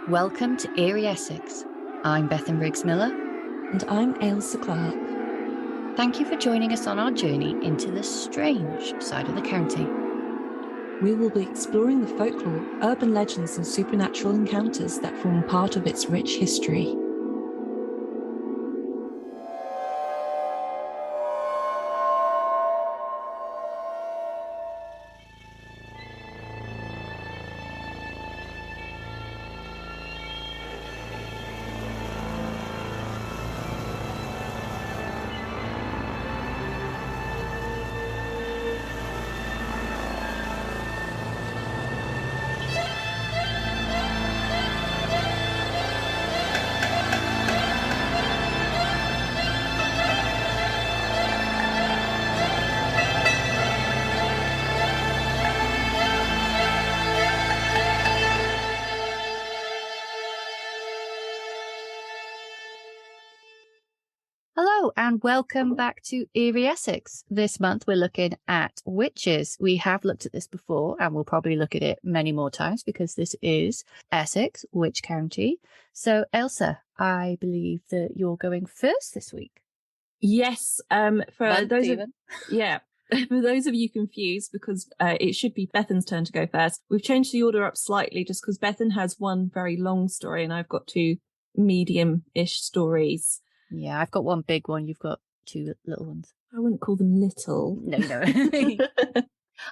Welcome to Eerie Essex. I'm Bethan Briggs-Miller. And I'm Ailsa Clark. Thank you for joining us on our journey into the strange side of the county. We will be exploring the folklore, urban legends and supernatural encounters that form part of its rich history. Hello and welcome back to Eerie Essex. This month we're looking at witches. We have looked at this before and we'll probably look at it many more times because this is Essex, Witch County. So Ailsa, I believe that you're going first this week. Yes, for those of you confused, because it should be Bethan's turn to go first, we've changed the order up slightly just because Bethan has one very long story and I've got two medium-ish stories. Yeah, I've got one big one. You've got two little ones. I wouldn't call them little. No.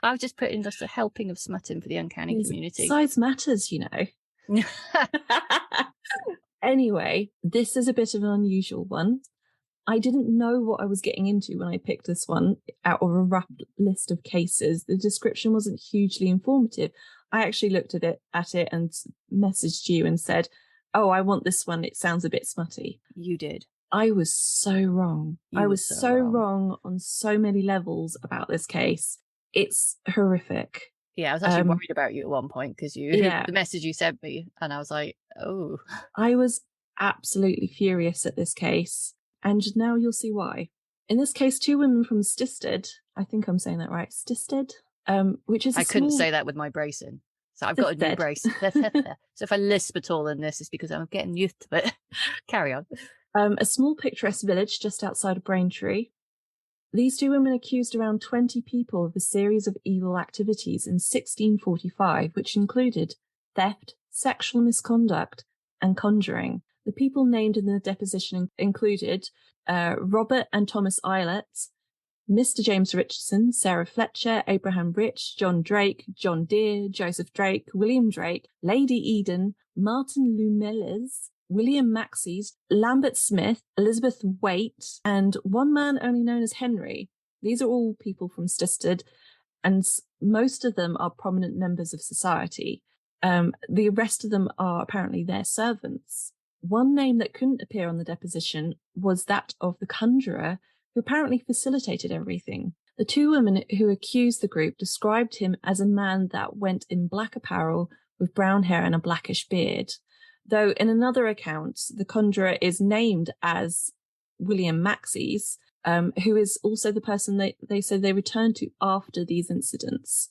I was just putting just a helping of smutting for the uncanny community. Size matters, you know. Anyway, this is a bit of an unusual one. I didn't know what I was getting into when I picked this one out of a rough list of cases. The description wasn't hugely informative. I actually looked at it and messaged you and said, "Oh, I want this one. It sounds a bit smutty." You did. I was so wrong. I was so wrong on so many levels about this case. It's horrific. Yeah, I was actually worried about you at one point because the message you sent me, and I was like, oh. I was absolutely furious at this case, and now you'll see why. In this case, two women from Stisted, I think I'm saying that right, Stisted, which is I couldn't say that with my bracing. So I've got a new brace. So if I lisp at all in this, it's because I'm getting used to it. Carry on. A small picturesque village just outside of Braintree. These two women accused around 20 people of a series of evil activities in 1645, which included theft, sexual misconduct, and conjuring. The people named in the deposition included Robert and Thomas Eilert, Mr. James Richardson, Sarah Fletcher, Abraham Rich, John Drake, John Deere, Joseph Drake, William Drake, Lady Eden, Martin Lumeles, William Maxey's, Lambert Smith, Elizabeth Waite, and one man only known as Henry. These are all people from Stisted, and most of them are prominent members of society. The rest of them are apparently their servants. One name that couldn't appear on the deposition was that of the conjurer, who apparently facilitated everything. The two women who accused the group described him as a man that went in black apparel with brown hair and a blackish beard. Though in another account, the conjurer is named as William Maxey's, who is also the person they said they returned to after these incidents.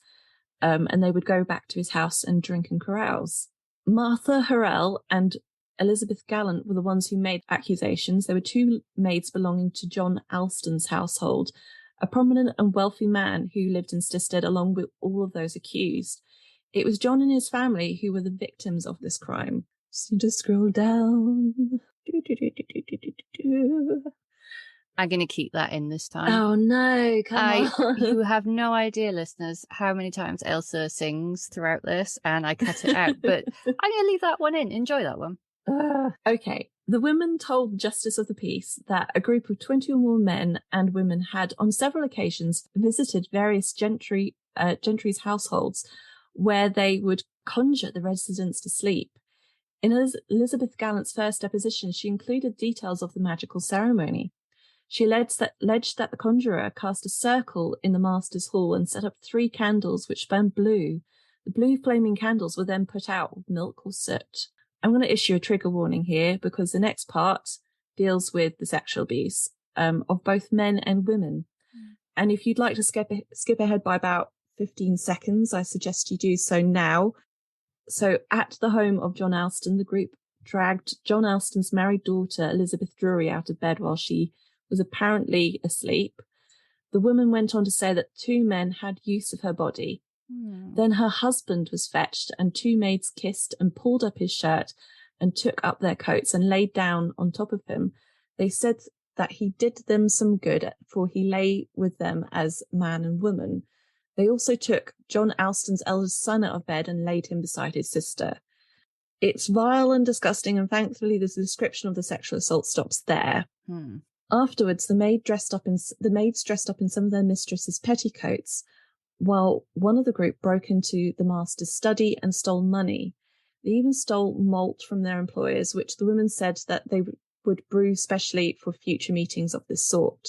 And they would go back to his house and drink and carouse. Martha Harrell and Elizabeth Gallant were the ones who made accusations. There were two maids belonging to John Alston's household, a prominent and wealthy man who lived in Stisted along with all of those accused. It was John and his family who were the victims of this crime. Just need to scroll down. I'm going to keep that in this time. Oh no, come on. You have no idea, listeners, how many times Ailsa sings throughout this, and I cut it out. But I'm going to leave that one in. Enjoy that one. Okay. The women told Justice of the Peace that a group of 20 or more men and women had on several occasions visited various gentry's households where they would conjure the residents to sleep. In Elizabeth Gallant's first deposition, she included details of the magical ceremony. She alleged that the conjurer cast a circle in the master's hall and set up 3 candles which burned blue. The blue flaming candles were then put out with milk or soot. I'm going to issue a trigger warning here because the next part deals with the sexual abuse of both men and women. And if you'd like to skip ahead by about 15 seconds, I suggest you do so now. So at the home of John Alston, the group dragged John Alston's married daughter, Elizabeth Drury, out of bed while she was apparently asleep. The woman went on to say that 2 men had use of her body. Then her husband was fetched, and 2 maids kissed and pulled up his shirt and took up their coats and laid down on top of him. They said that he did them some good, for he lay with them as man and woman. They also took John Alston's eldest son out of bed and laid him beside his sister. It's vile and disgusting, and thankfully the description of the sexual assault stops there. Afterwards, the maids dressed up in some of their mistress's petticoats, while one of the group broke into the master's study and stole money. They even stole malt from their employers, which the women said that they would brew specially for future meetings of this sort.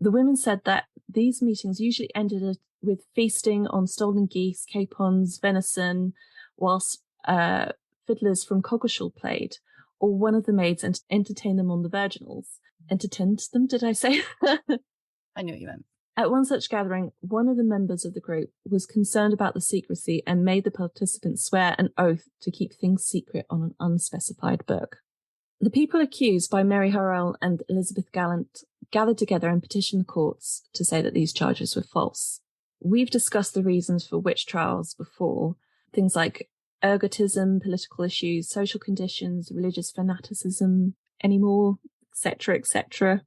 The women said that these meetings usually ended with feasting on stolen geese, capons, venison, whilst fiddlers from Coggeshall played, or one of the maids entertained them on the virginals. Entertained them, did I say? I knew what you meant. At one such gathering, one of the members of the group was concerned about the secrecy and made the participants swear an oath to keep things secret on an unspecified book. The people accused by Mary Hurrell and Elizabeth Gallant gathered together and petitioned the courts to say that these charges were false. We've discussed the reasons for witch trials before, things like ergotism, political issues, social conditions, religious fanaticism, any more, etc., etc.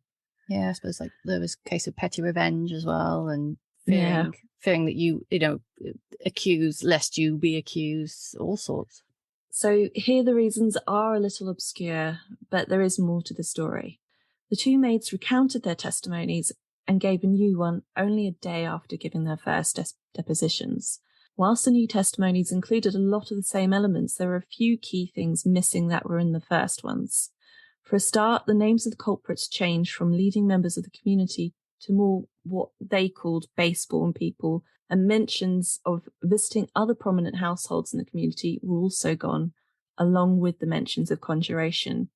Yeah, I suppose like there was a case of petty revenge as well, and fearing that you accuse lest you be accused, all sorts. So here the reasons are a little obscure, but there is more to the story. The 2 maids recounted their testimonies and gave a new one only a day after giving their first depositions. Whilst the new testimonies included a lot of the same elements, there were a few key things missing that were in the first ones. For a start, the names of the culprits changed from leading members of the community to more what they called base-born people, and mentions of visiting other prominent households in the community were also gone, along with the mentions of conjuration.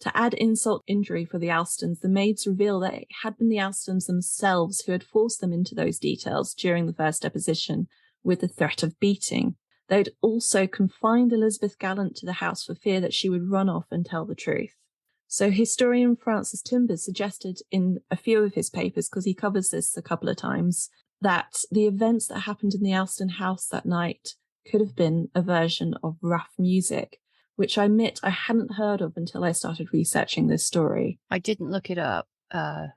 To add insult to injury for the Alstons, the maids reveal that it had been the Alstons themselves who had forced them into those details during the first deposition, with the threat of beating. They'd also confined Elizabeth Gallant to the house for fear that she would run off and tell the truth. So historian Francis Timbers suggested in a few of his papers, because he covers this a couple of times, that the events that happened in the Alston house that night could have been a version of rough music, which I admit I hadn't heard of until I started researching this story. I didn't look it up, so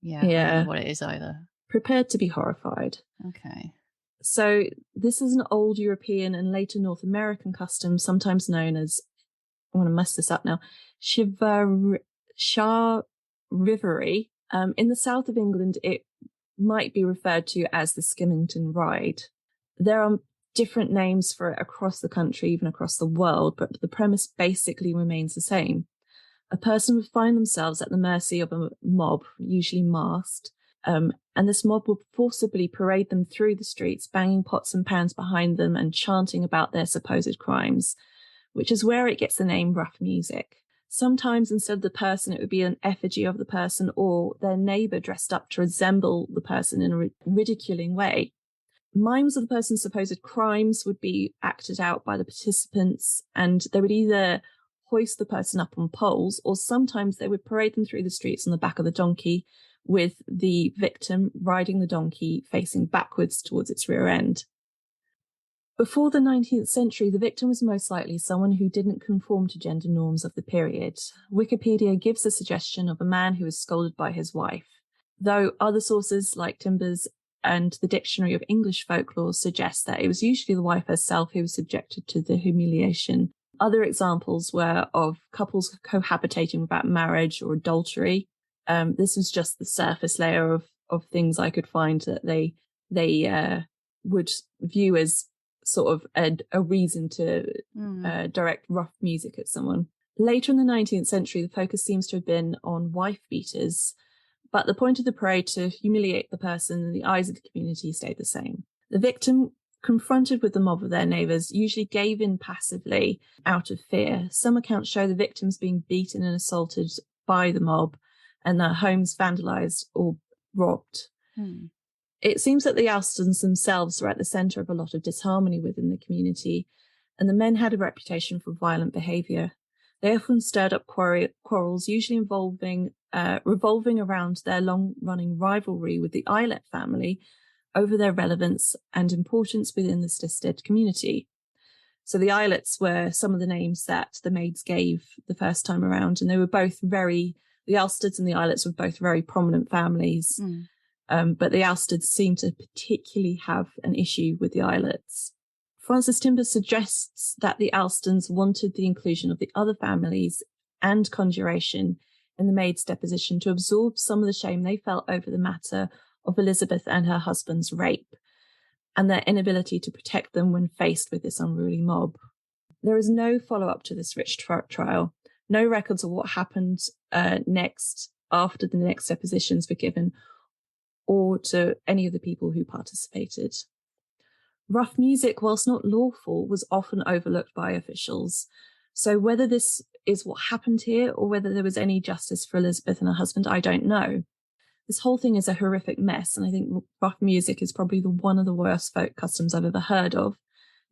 I don't know what it is either. Prepared to be horrified. Okay. So this is an old European and later North American custom, sometimes known as, I'm going to mess this up now, Charivari. In the south of England, it might be referred to as the Skimmington Ride. There are different names for it across the country, even across the world, but the premise basically remains the same. A person would find themselves at the mercy of a mob, usually masked, and this mob would forcibly parade them through the streets, banging pots and pans behind them and chanting about their supposed crimes, which is where it gets the name rough music. Sometimes instead of the person, it would be an effigy of the person or their neighbour dressed up to resemble the person in a ridiculing way. Mimes of the person's supposed crimes would be acted out by the participants, and they would either hoist the person up on poles, or sometimes they would parade them through the streets on the back of the donkey, with the victim riding the donkey facing backwards towards its rear end. Before the 19th century, the victim was most likely someone who didn't conform to gender norms of the period. Wikipedia gives the suggestion of a man who was scolded by his wife, though other sources like Timbers and the Dictionary of English Folklore suggest that it was usually the wife herself who was subjected to the humiliation. Other examples were of couples cohabitating without marriage or adultery. This was just the surface layer of things I could find that they would view as sort of a reason to direct rough music at someone. Later in the 19th century, the focus seems to have been on wife beaters, but the point of the parade to humiliate the person in the eyes of the community stayed the same. The victim, confronted with the mob of their neighbours, usually gave in passively out of fear. Some accounts show the victims being beaten and assaulted by the mob and their homes vandalised or robbed. It seems that the Alstons themselves were at the centre of a lot of disharmony within the community, and the men had a reputation for violent behaviour. They often stirred up quarrels, usually revolving around their long-running rivalry with the Eyelet family over their relevance and importance within the Stisted community. So the Eyelets were some of the names that the maids gave the first time around, and they were both the Alsteds and the Eyelets were both very prominent families. But the Alsteds seem to particularly have an issue with the Eyelets. Francis Timber suggests that the Alstons wanted the inclusion of the other families and conjuration in the maid's deposition to absorb some of the shame they felt over the matter of Elizabeth and her husband's rape, and their inability to protect them when faced with this unruly mob. There is no follow-up to this rich trial, no records of what happened next after the next depositions were given, or to any of the people who participated. Rough music, whilst not lawful, was often overlooked by officials. So whether this is what happened here or whether there was any justice for Elizabeth and her husband, I don't know. This whole thing is a horrific mess, and I think rough music is probably one of the worst folk customs I've ever heard of.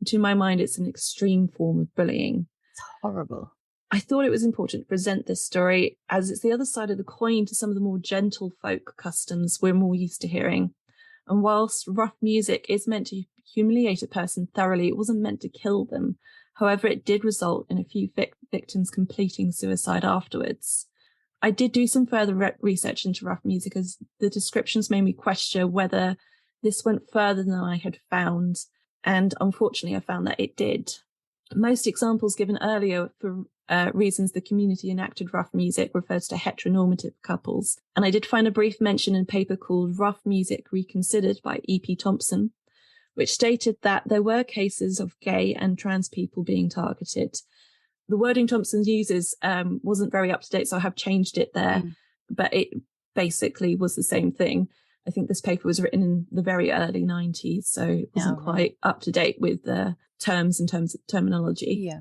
And to my mind, it's an extreme form of bullying. It's horrible. I thought it was important to present this story as it's the other side of the coin to some of the more gentle folk customs we're more used to hearing. And whilst rough music is meant to humiliate a person thoroughly, it wasn't meant to kill them. However, it did result in a few victims completing suicide afterwards. I did do some further research into rough music, as the descriptions made me question whether this went further than I had found, and unfortunately I found that it did. Most examples given earlier for reasons the community enacted rough music refers to heteronormative couples, and I did find a brief mention in a paper called Rough Music Reconsidered by E.P. Thompson, which stated that there were cases of gay and trans people being targeted. The wording Thompson uses wasn't very up to date, so I have changed it there, but it basically was the same thing. I think this paper was written in the very early 90s, so it wasn't quite up to date with the terms in terms of terminology. Yeah.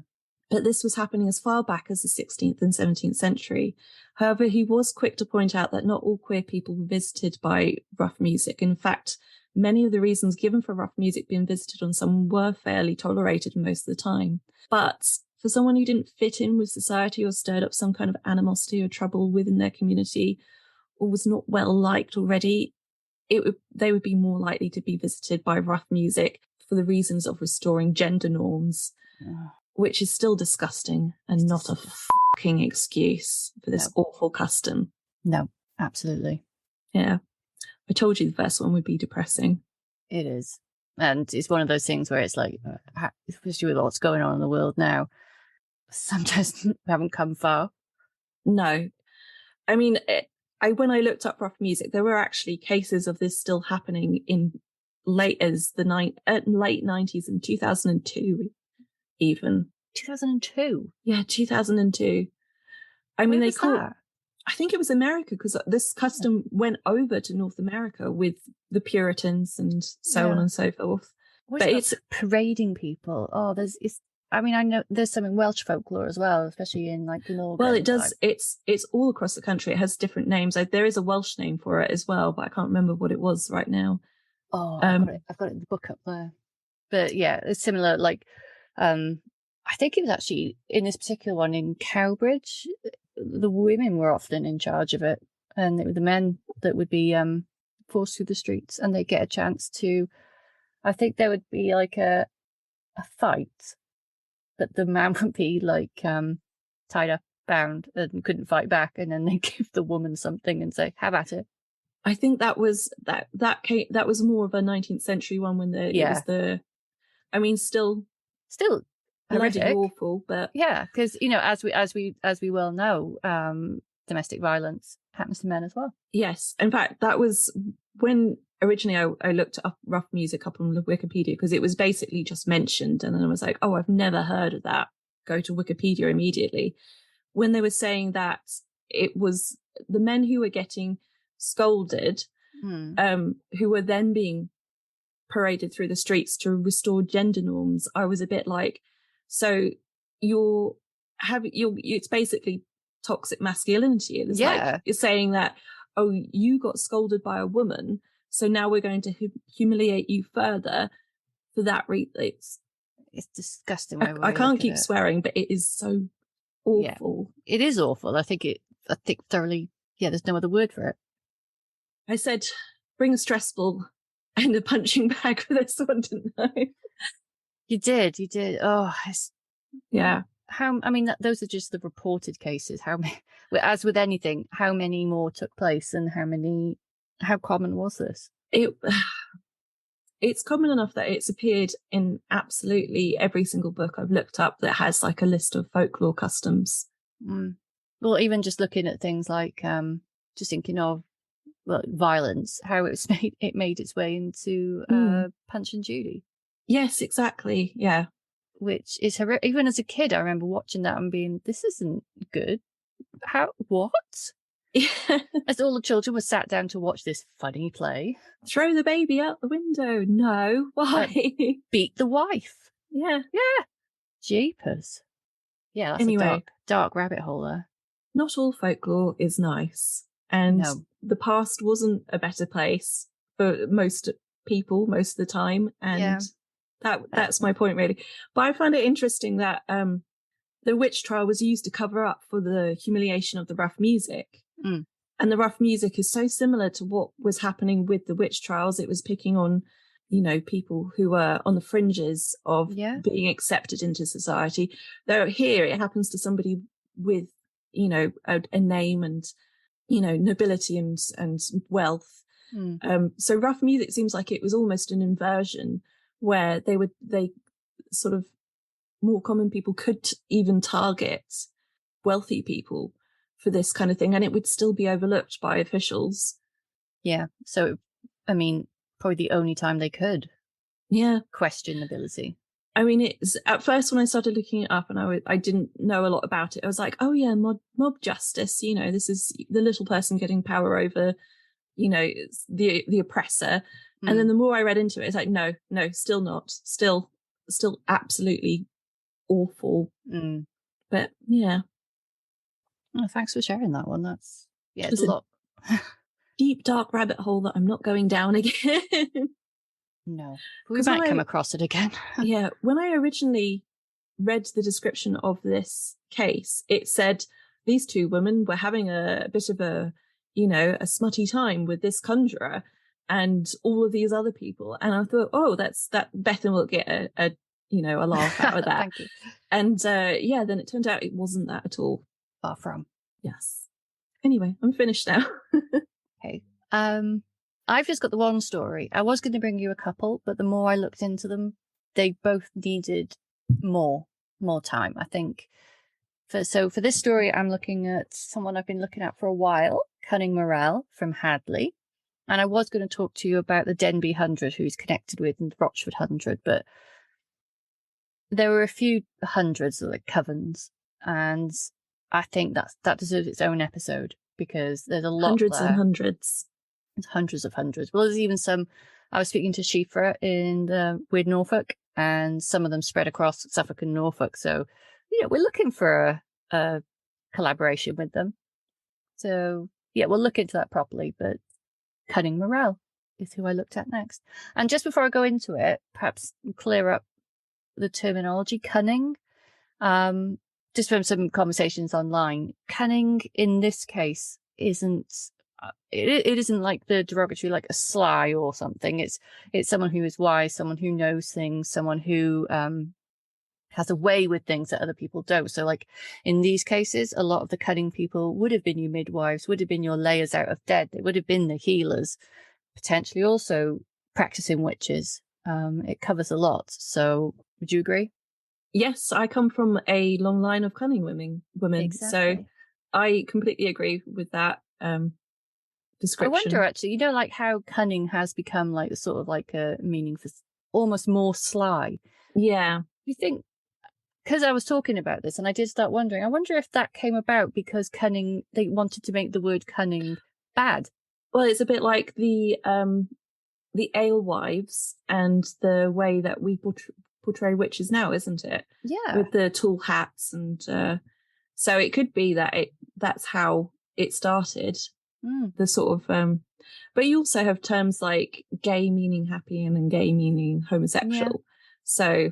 But this was happening as far back as the 16th and 17th century. However, he was quick to point out that not all queer people were visited by rough music. In fact, many of the reasons given for rough music being visited on someone were fairly tolerated most of the time. But for someone who didn't fit in with society or stirred up some kind of animosity or trouble within their community, or was not well liked already, they would be more likely to be visited by rough music for the reasons of restoring gender norms, which is still disgusting and not a fucking excuse for this awful custom. No, absolutely. Yeah. I told you the first one would be depressing. It is. And it's one of those things where it's like, especially with what's going on in the world now, sometimes we haven't come far. No. I mean, when I looked up rough music, there were actually cases of this still happening in late 90s and 2002 even. 2002? Yeah, 2002. I mean, they call that? I think it was America, because this custom went over to North America with the Puritans and so on and so forth. But it's parading people. Oh, I know there's some in Welsh folklore as well, especially in like Glamorgan. Well, it does. It's all across the country. It has different names. There is a Welsh name for it as well, but I can't remember what it was right now. Oh, I've got it in the book up there. But yeah, it's similar. Like, I think it was actually in this particular one in Cowbridge, the women were often in charge of it, and it was the men that would be forced through the streets, and they'd get a chance to. I think there would be like a fight, but the man would be like tied up, bound, and couldn't fight back, and then they give the woman something and say, "Have at it." I think that was more of a 19th century one when it was the. I mean, still bloody awful, but yeah, because as we well know, domestic violence happens to men as well. Yes, in fact, that was when originally I looked up rough music up on Wikipedia, because it was basically just mentioned, and then I was like, oh, I've never heard of that. Go to Wikipedia immediately. When they were saying that it was the men who were getting scolded, who were then being paraded through the streets to restore gender norms, I was a bit like, so it's basically toxic masculinity. It's like you're saying that, oh, you got scolded by a woman, so now we're going to humiliate you further for that reason. It's disgusting. I can't keep swearing, but it is so awful. Yeah, it is awful. I think thoroughly. Yeah, there's no other word for it. I said, bring a stress ball and a punching bag for this one, didn't I? You did. Oh, yeah. Those are just the reported cases. How many, as with anything, how many more took place and how common was this? It's common enough that it's appeared in absolutely every single book I've looked up that has like a list of folklore customs. Well, even just looking at things like, just thinking of violence, how it made its way into Punch and Judy. Yes, exactly. Yeah. Which is horrific. Even as a kid, I remember watching that and being, this isn't good. What? Yeah. As all the children were sat down to watch this funny play. Throw the baby out the window. No, why? Beat the wife. Yeah. Yeah. Jeepers. Yeah, that's a dark rabbit hole there. Not all folklore is nice. And the past wasn't a better place for most people most of the time. And that's my point, really. But I find it interesting that the witch trial was used to cover up for the humiliation of the rough music. And the rough music is so similar to what was happening with the witch trials. It was picking on, people who were on the fringes of being accepted into society. Though here it happens to somebody with, a name and, nobility and wealth. So rough music seems like it was almost an inversion where they sort of more common people could even target wealthy people for this kind of thing, and it would still be overlooked by officials. Yeah. So, probably the only time they could question nobility. It's at first when I started looking it up and I didn't know a lot about it. I was like, oh yeah, mob justice. This is the little person getting power over, the oppressor. And then the more I read into it, it's like, no, still not. Still absolutely awful. But yeah. Oh, thanks for sharing that one. It's a lot. Deep, dark rabbit hole that I'm not going down again. No, we might come across it again. Yeah, when I originally read the description of this case, it said these two women were having a bit of a smutty time with this conjurer and all of these other people. And I thought, oh, that Bethan will get a laugh out of that. Thank you. And then it turned out it wasn't that at all. Far from. Yes. Anyway, I'm finished now. Okay. I've just got the one story. I was going to bring you a couple, but the more I looked into them, they both needed more time, I think. For this story, I'm looking at someone I've been looking at for a while, Cunning Murrell from Hadley. And I was going to talk to you about the Denbigh 100, who he's connected with, and the Rochford 100, but there were a few hundreds, like covens, and I think that deserves its own episode because there's a lot hundreds there. And hundreds. There's hundreds of hundreds. Well, there's even some. I was speaking to Sheafra in with Norfolk, and some of them spread across Suffolk and Norfolk. So, we're looking for a collaboration with them. So, we'll look into that properly. But Cunning Murrell is who I looked at next. And just before I go into it, perhaps clear up the terminology cunning. Just from some conversations online, cunning in this case isn't it isn't like the derogatory, like a sly or something. It's someone who is wise, someone who knows things, someone who has a way with things that other people don't. So like in these cases, a lot of the cunning people would have been your midwives, would have been your layers out of dead, they would have been the healers, potentially also practicing witches. It covers a lot. So would you agree? Yes, I come from a long line of cunning women. Exactly. So I completely agree with that description. I wonder actually, like how cunning has become like sort of like a meaning for almost more sly. Yeah. You think, because I was talking about this and I did start wondering, I wonder if that came about because cunning, they wanted to make the word cunning bad. Well, it's a bit like the alewives and the way that we portray witches now, isn't it? Yeah. With the tall hats and so it could be that that's how it started. The sort of but you also have terms like gay meaning happy and gay meaning homosexual. So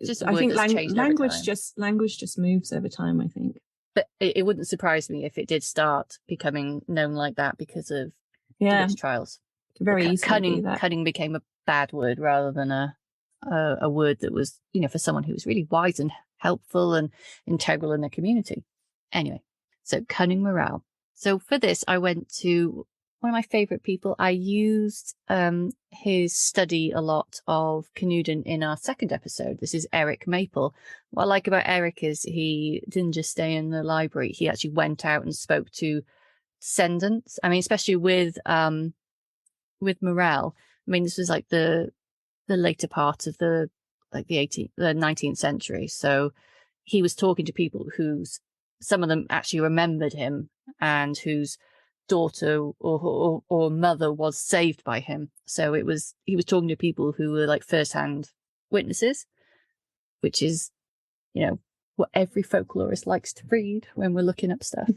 It's just a I word think that's changed over time. language just moves over time, I think. But it wouldn't surprise me if it did start becoming known like that because of the witch trials. Very easily be that. Cunning became a bad word rather than a word that was, for someone who was really wise and helpful and integral in their community. Anyway, so Cunning Murrell. So for this, I went to one of my favorite people. I used his study a lot of Canuden in our second episode. This is Eric Maple. What I like about Eric is he didn't just stay in the library. He actually went out and spoke to descendants. I mean, especially with Murrell. I mean, this was like the later part of the 19th century. So he was talking to people some of them actually remembered him and whose daughter or mother was saved by him. So he was talking to people who were like first-hand witnesses, which is, what every folklorist likes to read when we're looking up stuff.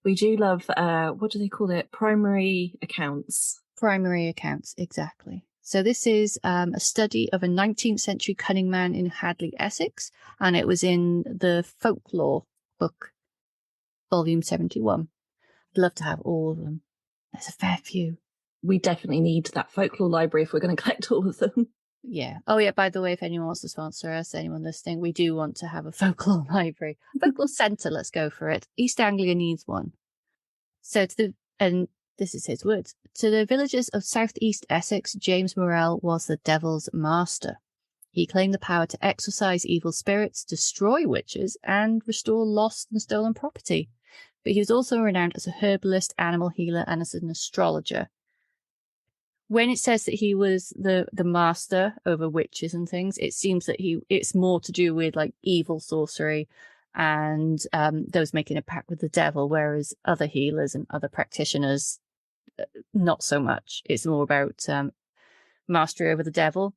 We do love, what do they call it? Primary accounts. Primary accounts, exactly. So this is a study of a 19th century cunning man in Hadley, Essex, and it was in the Folklore book, volume 71. I'd love to have all of them. There's a fair few. We definitely need that folklore library if we're going to collect all of them. Yeah. Oh, yeah, by the way, if anyone wants to sponsor us, anyone listening, we do want to have a folklore library. Folklore centre, let's go for it. East Anglia needs one. So and this is his words. To the villagers of southeast Essex, James Murrell was the devil's master. He claimed the power to exorcise evil spirits, destroy witches, and restore lost and stolen property. But he was also renowned as a herbalist, animal healer, and as an astrologer. When it says that he was the master over witches and things, it seems that it's more to do with like evil sorcery and those making a pact with the devil, whereas other healers and other practitioners, not so much. It's more about mastery over the devil.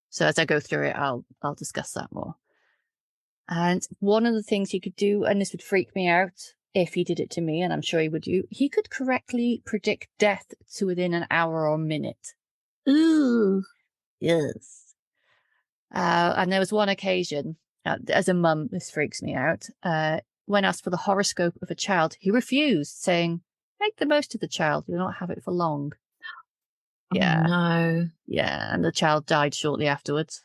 So as I go through it, I'll discuss that more. And one of the things he could do, and this would freak me out if he did it to me, and I'm sure he would do, he could correctly predict death to within an hour or minute. Ooh. Yes. And there was one occasion, as a mum, this freaks me out, when asked for the horoscope of a child, he refused, saying, make the most of the child, you'll not have it for long. Yeah. Oh, no. Yeah, and the child died shortly afterwards.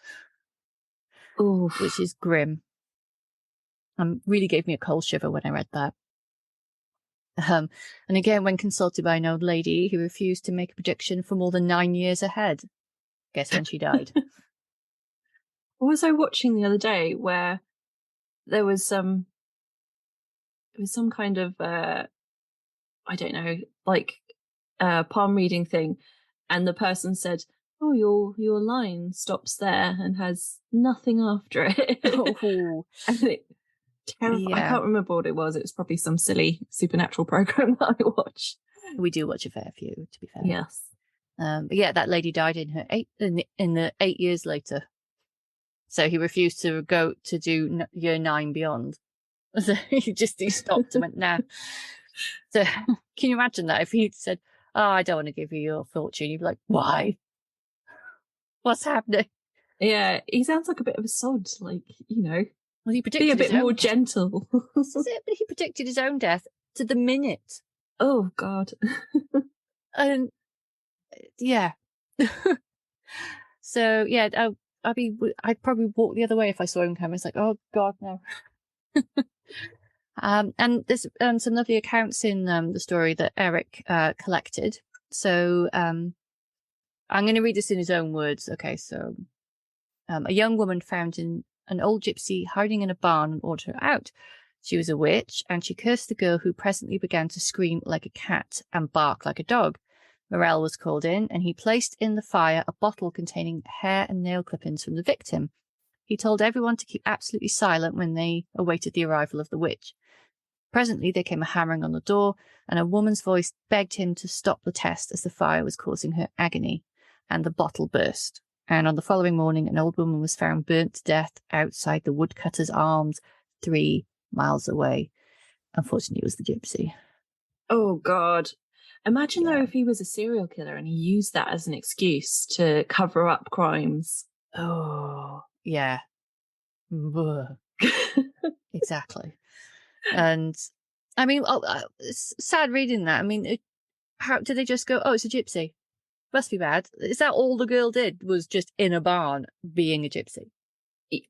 Oof. Which is grim. Really gave me a cold shiver when I read that. And again, when consulted by an old lady, he refused to make a prediction for more than 9 years ahead. Guess when she died. What was I watching the other day where there was some kind of I don't know, like palm reading thing, and the person said, oh, your line stops there and has nothing after it. Oh. And terrible. Yeah. I can't remember what it was. It was probably some silly supernatural program that I watch. We do watch a fair few, to be fair. Yes. But yeah, that lady died in the 8 years later. So he refused to go to do year 9 beyond. So he stopped and went, nah. So can you imagine that if he'd said, oh, I don't want to give you your fortune, you'd be like, why? What's happening? Yeah, he sounds like a bit of a sod, like, Well, he predicted be a bit more gentle. This is it, but he predicted his own death to the minute. Oh, God. And yeah. So yeah, I'd probably walk the other way if I saw him coming. It's like, oh God, no. And there's some lovely accounts in the story that Eric collected. So I'm going to read this in his own words. Okay, so a young woman found an old gypsy hiding in a barn and ordered her out. She was a witch, and she cursed the girl, who presently began to scream like a cat and bark like a dog. Murrell was called in, and he placed in the fire a bottle containing hair and nail clippings from the victim. He told everyone to keep absolutely silent when they awaited the arrival of the witch. Presently there came a hammering on the door, and a woman's voice begged him to stop the test as the fire was causing her agony, and the bottle burst. And on the following morning, an old woman was found burnt to death outside the Woodcutter's Arms, 3 miles away. Unfortunately, it was the gypsy. Oh, God. Imagine, though, if he was a serial killer and he used that as an excuse to cover up crimes. Oh, Yeah. Exactly. And I mean, it's sad reading that. I mean, how did they just go, oh, it's a gypsy? Must be bad. Is that all the girl did, was just in a barn being a gypsy? You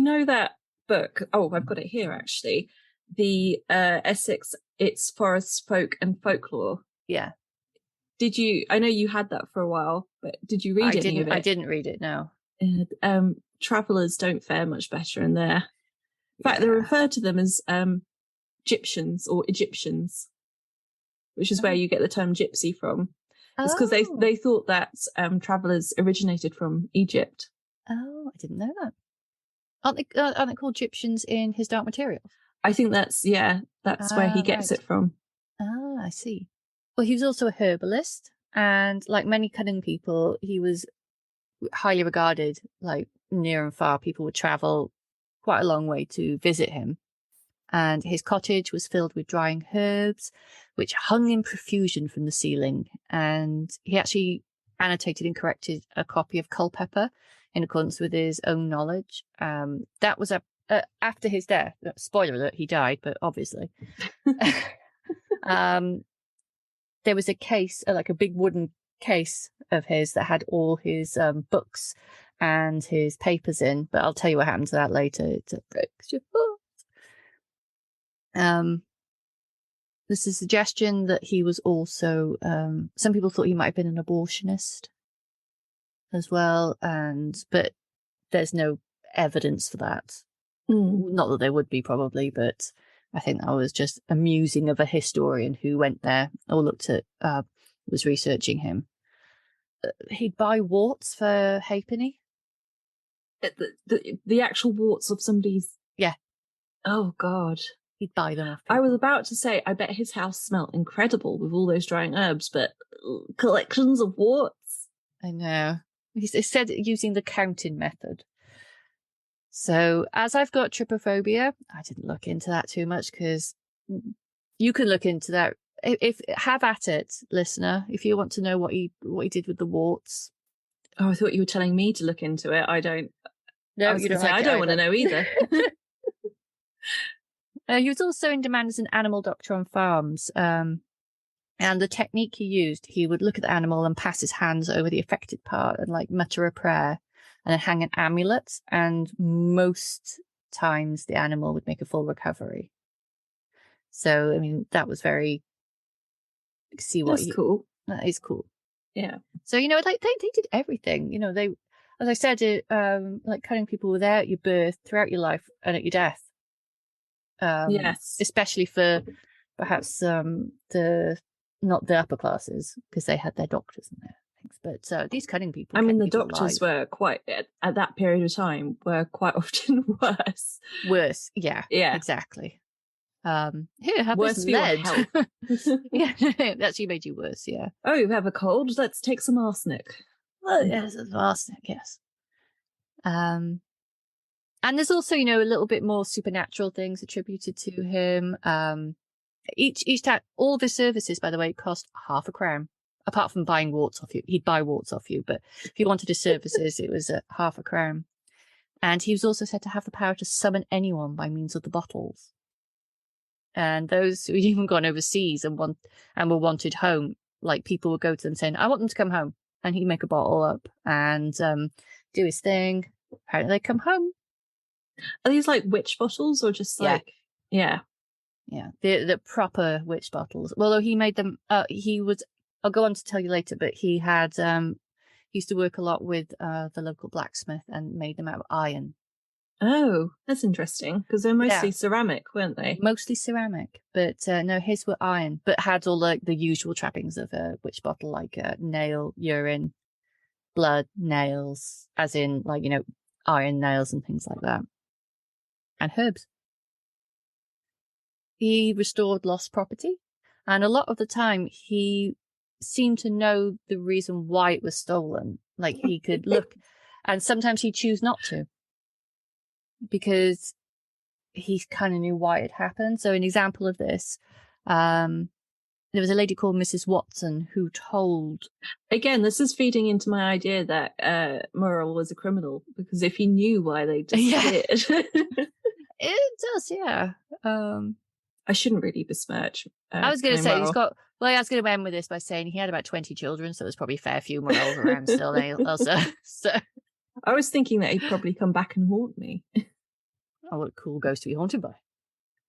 know that book? Oh, I've got it here actually. The Essex, It's Forest Folk and Folklore. Yeah. Did you? I know you had that for a while, but did you read any of it? I didn't read it. No. Travellers don't fare much better in there. In fact, they refer to them as Gyptians or Egyptians, which is where you get the term gypsy from. It's because they thought that travellers originated from Egypt. Oh, I didn't know that. Aren't they called Egyptians in His Dark Materials? I think that's where he gets it from. Ah, I see. Well, he was also a herbalist, and like many cunning people, he was highly regarded. Like near and far, people would travel quite a long way to visit him. And his cottage was filled with drying herbs, which hung in profusion from the ceiling. And he actually annotated and corrected a copy of Culpeper in accordance with his own knowledge. That was after his death. Spoiler alert, he died, but obviously. There was a case, like a big wooden case of his that had all his books and his papers in, but I'll tell you what happened to that later. It breaks your heart. There's a suggestion that he was also, some people thought he might have been an abortionist as well, but there's no evidence for that. Not that there would be, probably, but I think that was just a musing of a historian who went there or was researching him. He'd buy warts for halfpenny. The actual warts of somebody's. Yeah. Oh God. He'd buy them off people. I was about to say, I bet his house smelled incredible with all those drying herbs, but collections of warts. I know. He said using the counting method. So as I've got trypophobia, I didn't look into that too much, because you can look into that. If have at it, listener, if you want to know what he did with the warts. Oh, I thought you were telling me to look into it. I don't. No, you don't. I don't want to know either. He was also in demand as an animal doctor on farms. And the technique he used, he would look at the animal and pass his hands over the affected part and like mutter a prayer and then hang an amulet. And most times the animal would make a full recovery. So, I mean, that was very, That's cool. That is cool. Yeah. So, you know, like they did everything, you know, they, as I said, like cunning people were there at your birth, throughout your life, and at your death. Yes. Especially for perhaps not the upper classes, because they had their doctors and their things. But these cunning people. I mean, the doctors were quite, at that period of time, were quite often worse. Worse, yeah. Yeah. Exactly. Here, have worse this for lead. your health. Yeah, that actually made you worse, yeah. Oh, you have a cold? Let's take some arsenic. Well, yes, it's arsenic, yes. And there's also, you know, a little bit more supernatural things attributed to him. Each time, all the services, by the way, cost £0.50. Apart from buying warts off you, he'd buy warts off you. But if you wanted his services, it was £0.50. And he was also said to have the power to summon anyone by means of the bottles. And those who'd even gone overseas and were wanted home, like people would go to them saying, "I want them to come home," and he'd make a bottle up and do his thing. Apparently, they come home. Are these like witch bottles or just like, yeah, the proper witch bottles? Well, though he made them, I'll go on to tell you later, but he had, he used to work a lot with the local blacksmith and made them out of iron. Oh, that's interesting, because they're mostly ceramic, weren't they? Mostly ceramic, but no, his were iron, but had all like the usual trappings of a witch bottle, like nail, urine, blood, nails, as in like, you know, iron nails and things like that. And herbs. He restored lost property, and a lot of the time he seemed to know the reason why it was stolen. Like he could look, and sometimes he'd choose not to, because he kind of knew why it happened. So an example of this, there There was a lady called Mrs. Watson who told... Again, this is feeding into my idea that Murrell was a criminal, because if he knew why they disappeared... It does, yeah. I shouldn't really besmirch. I was going to say, Murrell. he's got... Well, I was going to end with this by saying he had about 20 children, so there's probably a fair few Murrells around still. Also, so... I was thinking that he'd probably come back and haunt me. Oh, what a cool ghost to be haunted by.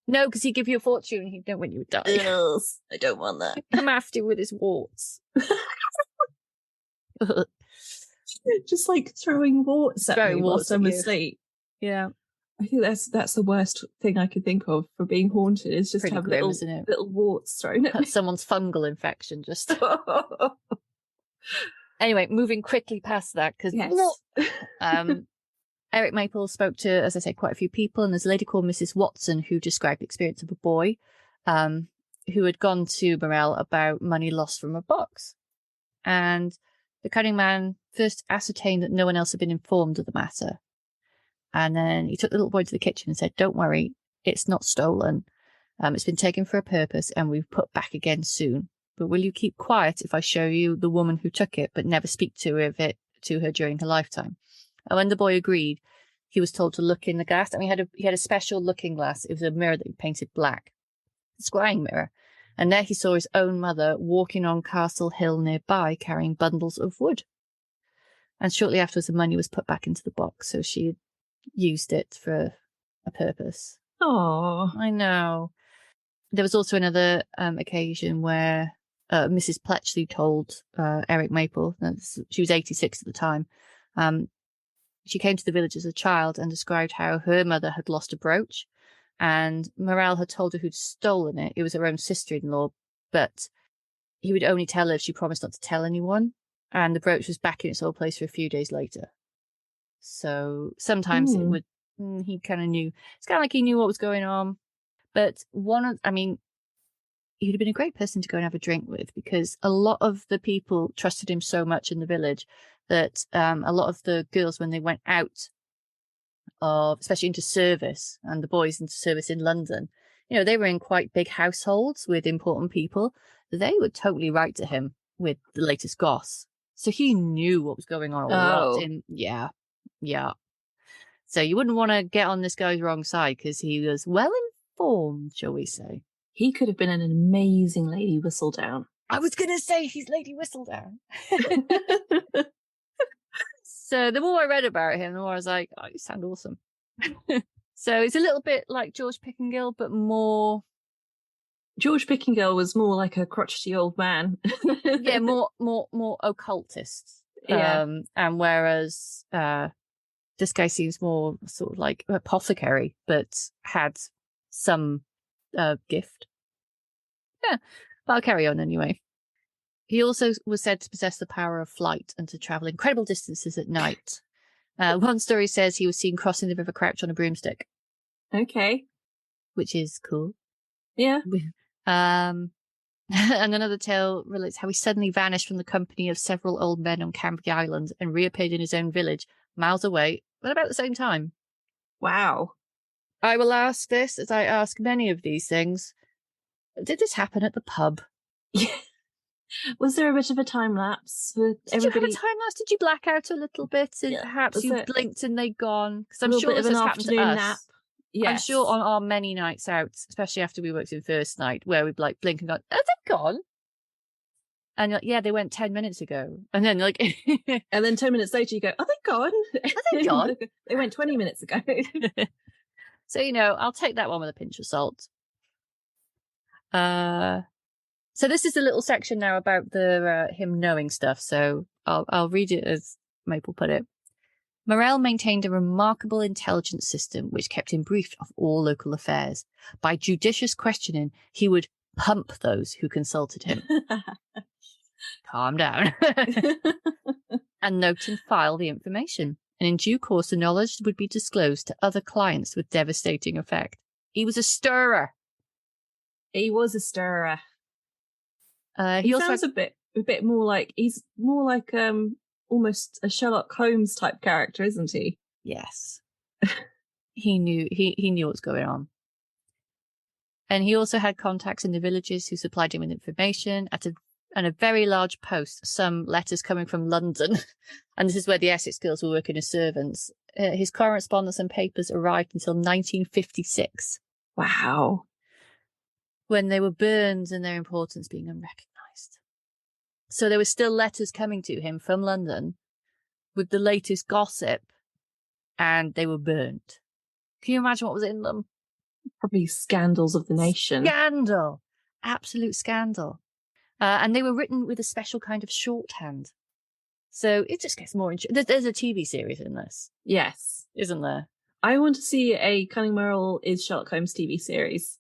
No, because he'd give you a fortune and he don't want you to die. Yes, I don't want that. Come after with his warts. Just like throwing warts at me whilst I'm asleep. Yeah. I think that's the worst thing I could think of for being haunted, is just pretty have grim, little warts thrown at me. Someone's fungal infection just... Anyway, moving quickly past that, because Eric Maple spoke to, as I say, quite a few people, and there's a lady called Mrs. Watson who described the experience of a boy who had gone to Murrell about money lost from a box. And the cunning man first ascertained that no one else had been informed of the matter. And then he took the little boy to the kitchen and said, "Don't worry, it's not stolen. It's been taken for a purpose and we've put back again soon. But will you keep quiet if I show you the woman who took it, but never speak to her during her lifetime?" And when the boy agreed, he was told to look in the glass. And he had a special looking glass. It was a mirror that he painted black, a scrying mirror. And there he saw his own mother walking on Castle Hill nearby, carrying bundles of wood. And shortly afterwards, the money was put back into the box, so she had used it for a purpose. Oh, I know. There was also another occasion where Mrs. Pletchley told Eric Maple, she was 86 at the time, she came to the village as a child and described how her mother had lost a brooch, and Murrell had told her who'd stolen it. It was her own sister-in-law, but he would only tell her if she promised not to tell anyone, and the brooch was back in its old place for a few days later. So sometimes it would, he kind of knew. It's kind of like he knew what was going on. But he would have been a great person to go and have a drink with, because a lot of the people trusted him so much in the village that a lot of the girls, when they went out, especially into service, and the boys into service in London, they were in quite big households with important people. They would totally write to him with the latest goss. So he knew what was going on a lot. Yeah. So you wouldn't want to get on this guy's wrong side, because he was well informed, shall we say. He could have been an amazing Lady Whistledown. I was going to say he's Lady Whistledown. So the more I read about him, the more I was like, oh, you sound awesome. So it's a little bit like George Pickingill, but more... George Pickingill was more like a crotchety old man. Yeah, more occultist. Yeah. And whereas this guy seems more sort of like apothecary, but had some gift. Yeah, but I'll carry on anyway. He also was said to possess the power of flight and to travel incredible distances at night. One story says he was seen crossing the River Crouch on a broomstick. Okay. Which is cool. Yeah. And another tale relates how he suddenly vanished from the company of several old men on Cambria Island and reappeared in his own village, miles away, but about the same time. Wow. I will ask this, as I ask many of these things. Did this happen at the pub? Yeah. Was there a bit of a time lapse? Did you have a time lapse? Did you black out a little bit and perhaps you blinked and they'd gone? Because I'm sure this has happened to us. Nap. Yes. I'm sure on our many nights out, especially after we worked in first night, where we'd like blink and go, "Are they gone?" And you're like, "Yeah, they went 10 minutes ago." And then like, and then 10 minutes later you go, "Are they gone?" Are they gone? They went 20 minutes ago. So I'll take that one with a pinch of salt. So this is a little section now about the him knowing stuff. So I'll read it as Maple put it. Murrell maintained a remarkable intelligence system which kept him briefed of all local affairs. By judicious questioning, he would pump those who consulted him. Calm down. And note and file the information. And in due course, the knowledge would be disclosed to other clients with devastating effect. He was a stirrer. He was a stirrer. He also sounds a bit more like, he's more like almost a Sherlock Holmes type character, isn't he? Yes. He knew what was going on. And he also had contacts in the villages who supplied him with information and a very large post, some letters coming from London. And this is where the Essex girls were working as servants. His correspondence and papers arrived until 1956. Wow. When they were burned and their importance being unrecognised. So there were still letters coming to him from London with the latest gossip, and they were burnt. Can you imagine what was in them? Probably scandals of the nation. Scandal. Absolute scandal. And they were written with a special kind of shorthand. So it just gets more interesting. There's a TV series in this. Yes. Isn't there? I want to see a Cunning Murrell is Sherlock Holmes TV series.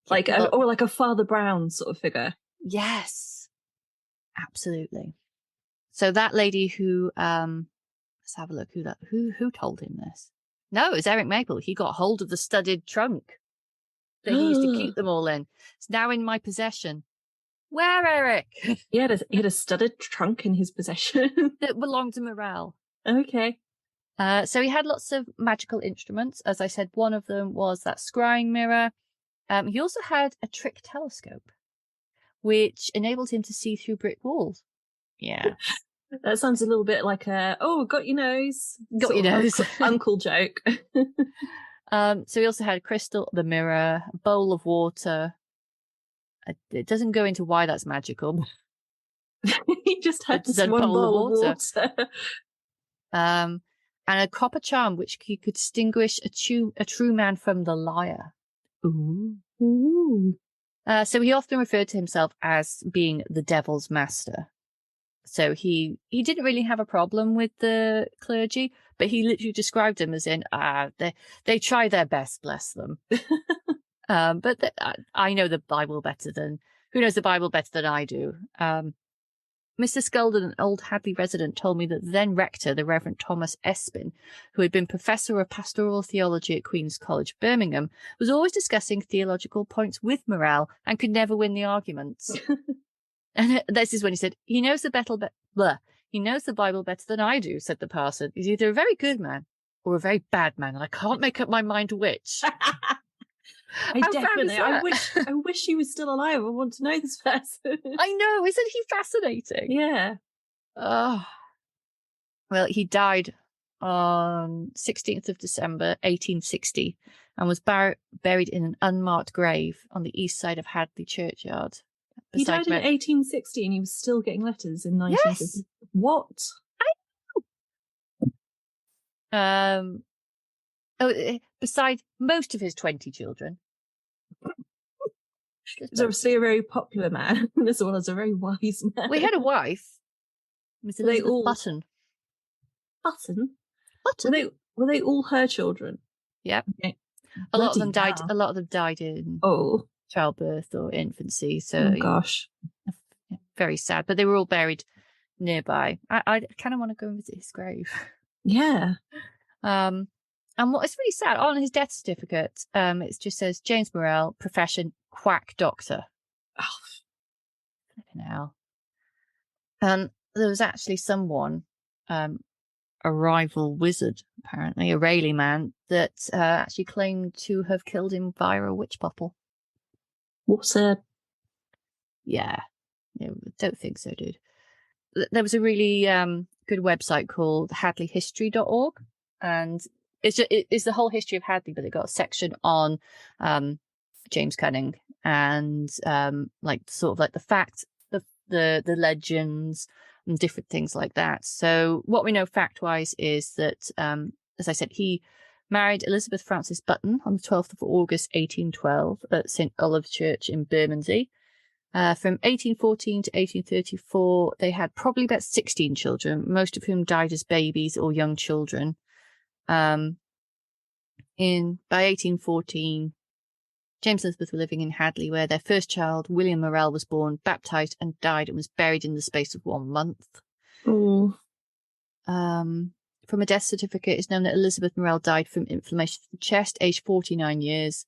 Or like a Father Brown sort of figure. Yes. Absolutely. So that lady who, let's have a look who told him this. No, it was Eric Maple. He got hold of the studded trunk that he used to keep them all in. It's now in my possession. Where, Eric? He had a studded trunk in his possession. That belonged to Murrell. Okay. So he had lots of magical instruments. As I said, one of them was that scrying mirror. He also had a trick telescope, which enabled him to see through brick walls. Yeah. That sounds a little bit like got your nose. Got your nose. Uncle joke. So he also had a crystal, the mirror, a bowl of water. It doesn't go into why that's magical. He just had this one bowl of water. And a copper charm, which he could distinguish a true man from the liar. Ooh. Ooh. So he often referred to himself as being the devil's master. So he didn't really have a problem with the clergy, but he literally described them as in, they try their best, bless them. But I know the Bible better than, who knows the Bible better than I do? Mr. Sculdon, an old Hadley resident, told me that the then rector, the Reverend Thomas Espin, who had been professor of pastoral theology at Queen's College, Birmingham, was always discussing theological points with Murrell and could never win the arguments. And this is when he said, he knows the Bible better than I do, said the parson. He's either a very good man or a very bad man, and I can't make up my mind which. I wish he was still alive. I want to know this person. I know, isn't he fascinating? Yeah. Oh. Well, he died on 16th of December 1860 and was buried in an unmarked grave on the east side of Hadley Churchyard. He died in 1860 and he was still getting letters in 1950. Yes. What? I know. Beside most of his 20 children. He's obviously a very popular man, as well as a very wise man. We had a wife, Miss Elizabeth Button. Button? Button? Were they all her children? Yep. Okay. A lot of them died in childbirth or infancy. So gosh. Very sad. But they were all buried nearby. I kind of want to go and visit his grave. Yeah. And what is really sad, on his death certificate, it just says James Murrell, profession, quack doctor. Oh, flipping hell. And there was actually someone, a rival wizard, apparently, a Rayleigh man, that actually claimed to have killed him via a witch bottle. What's a... Yeah. Don't think so, dude. There was a really good website called hadleyhistory.org, and it's the whole history of Hadley, but it got a section on James Cunning and the facts, the legends and different things like that. So what we know fact-wise is that, as I said, he married Elizabeth Frances Button on the 12th of August 1812 at St Olave's Church in Bermondsey. From 1814 to 1834, they had probably about 16 children, most of whom died as babies or young children. By 1814, James and Elizabeth were living in Hadley, where their first child, William Murrell, was born, baptised and died and was buried in the space of 1 month. Oh. From a death certificate, it's known that Elizabeth Murrell died from inflammation of the chest, aged 49 years.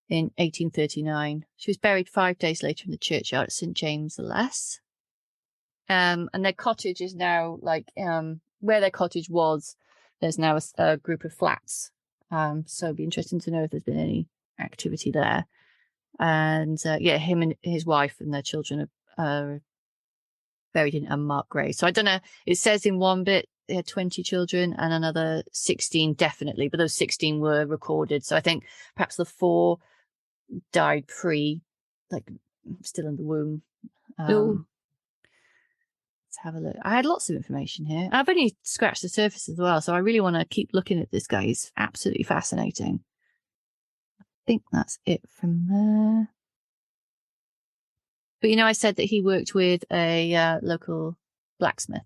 In 1839. She was buried 5 days later in the churchyard at St James the Less. And their cottage is now where their cottage was, there's now a group of flats. So it'd be interesting to know if there's been any activity there. And him and his wife and their children are buried in unmarked graves. So I don't know. It says in one bit they had 20 children and another 16 definitely, but those 16 were recorded. So I think perhaps the 4 died still in the womb. Let's have a look. I had lots of information here. I've only scratched the surface as well, so I really want to keep looking at this guy. He's absolutely fascinating. I think that's it from there. But I said that he worked with a local blacksmith.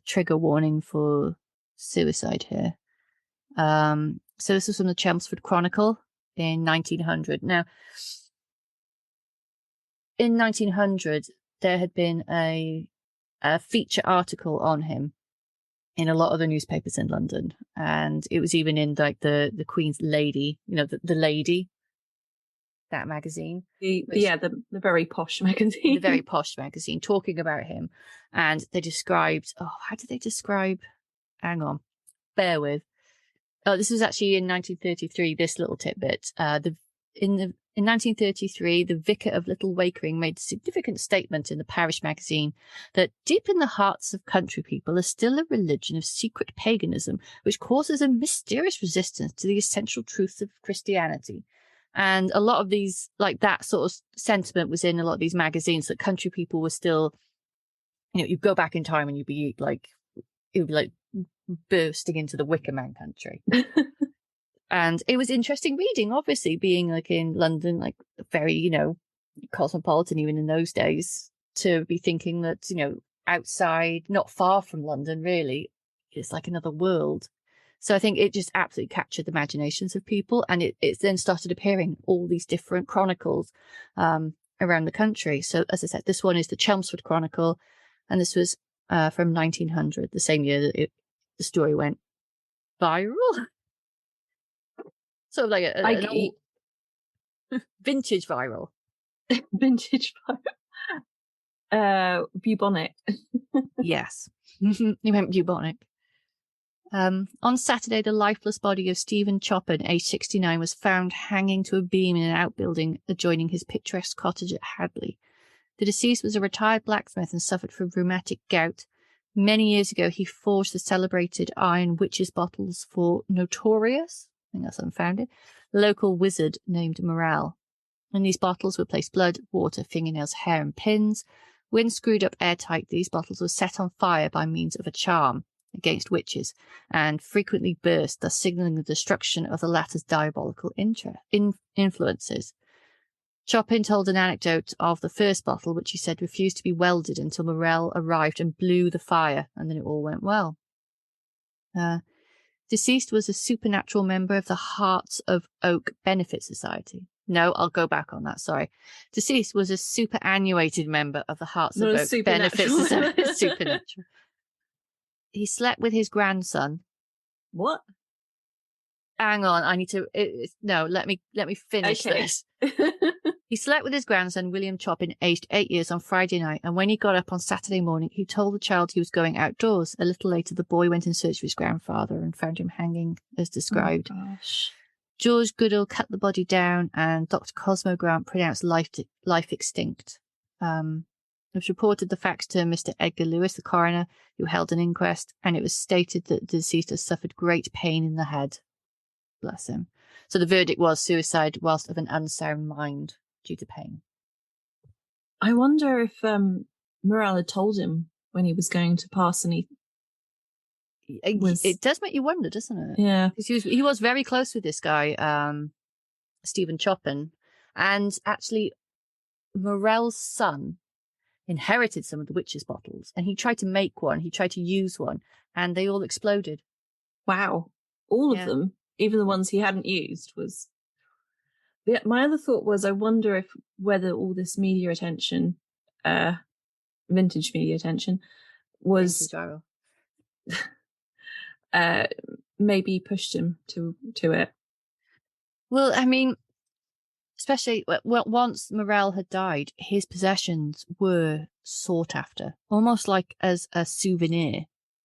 Trigger warning for suicide here. So this was from the Chelmsford Chronicle in 1900. Now, in 1900, there had been a feature article on him in a lot of the newspapers in London, and it was even in the Queen's Lady, the Lady, that magazine. The very posh magazine. The very posh magazine, talking about him. And they described, how did they describe? Hang on, bear with. Oh, this was actually in 1933, this little tidbit. In 1933, the vicar of Little Wakering made a significant statement in the parish magazine that deep in the hearts of country people is still a religion of secret paganism, which causes a mysterious resistance to the essential truths of Christianity. And a lot of these, that sort of sentiment was in a lot of these magazines, that country people were still, you'd go back in time and it would be like bursting into the Wicker Man country. And it was interesting reading, obviously, being in London, very, cosmopolitan even in those days, to be thinking that, outside, not far from London, really, it's like another world. So I think it just absolutely captured the imaginations of people, and it then started appearing all these different chronicles around the country. So as I said, this one is the Chelmsford Chronicle, and this was from 1900, the same year that the story went viral. Sort of like an old vintage viral. Vintage viral. Bubonic. Yes. You went bubonic. On Saturday, the lifeless body of Stephen Chopin, aged 69, was found hanging to a beam in an outbuilding adjoining his picturesque cottage at Hadley. The deceased was a retired blacksmith and suffered from rheumatic gout. Many years ago, he forged the celebrated iron witches' bottles for notorious, I think that's unfounded, local wizard named Murrell. In these bottles were placed blood, water, fingernails, hair, and pins. When screwed up airtight, these bottles were set on fire by means of a charm against witches, and frequently burst, thus signalling the destruction of the latter's diabolical influences. Chopin told an anecdote of the first bottle, which he said refused to be welded until Murrell arrived and blew the fire, and then it all went well. Deceased was a supernatural member of the Hearts of Oak Benefit Society. No, I'll go back on that, sorry. Deceased was a superannuated member of the Hearts of Oak Benefit Society. Supernatural. He slept with his grandson. What? Hang on, I need to... let me finish this. He slept with his grandson, William Chopin, aged 8 years, on Friday night, and when he got up on Saturday morning, he told the child he was going outdoors. A little later, the boy went in search of his grandfather and found him hanging as described. Oh, gosh. George Goodall cut the body down, and Dr. Cosmo Grant pronounced life extinct. It was reported the facts to Mr. Edgar Lewis, the coroner, who held an inquest, and it was stated that the deceased had suffered great pain in the head. Bless him. So the verdict was suicide whilst of an unsound mind due to pain. I wonder if Murrell had told him when he was going to pass, and it does make you wonder, doesn't it? Yeah. Because he was very close with this guy, Stephen Chopin, and actually Murrell's son inherited some of the witches' bottles, and he tried to make one, he tried to use one, and they all exploded. Wow. All of them, even the ones he hadn't used, was... Yeah, my other thought was, I wonder whether all this media attention, vintage media attention, was maybe pushed him to it. Well, I mean, especially once Murrell had died, his possessions were sought after, almost like as a souvenir.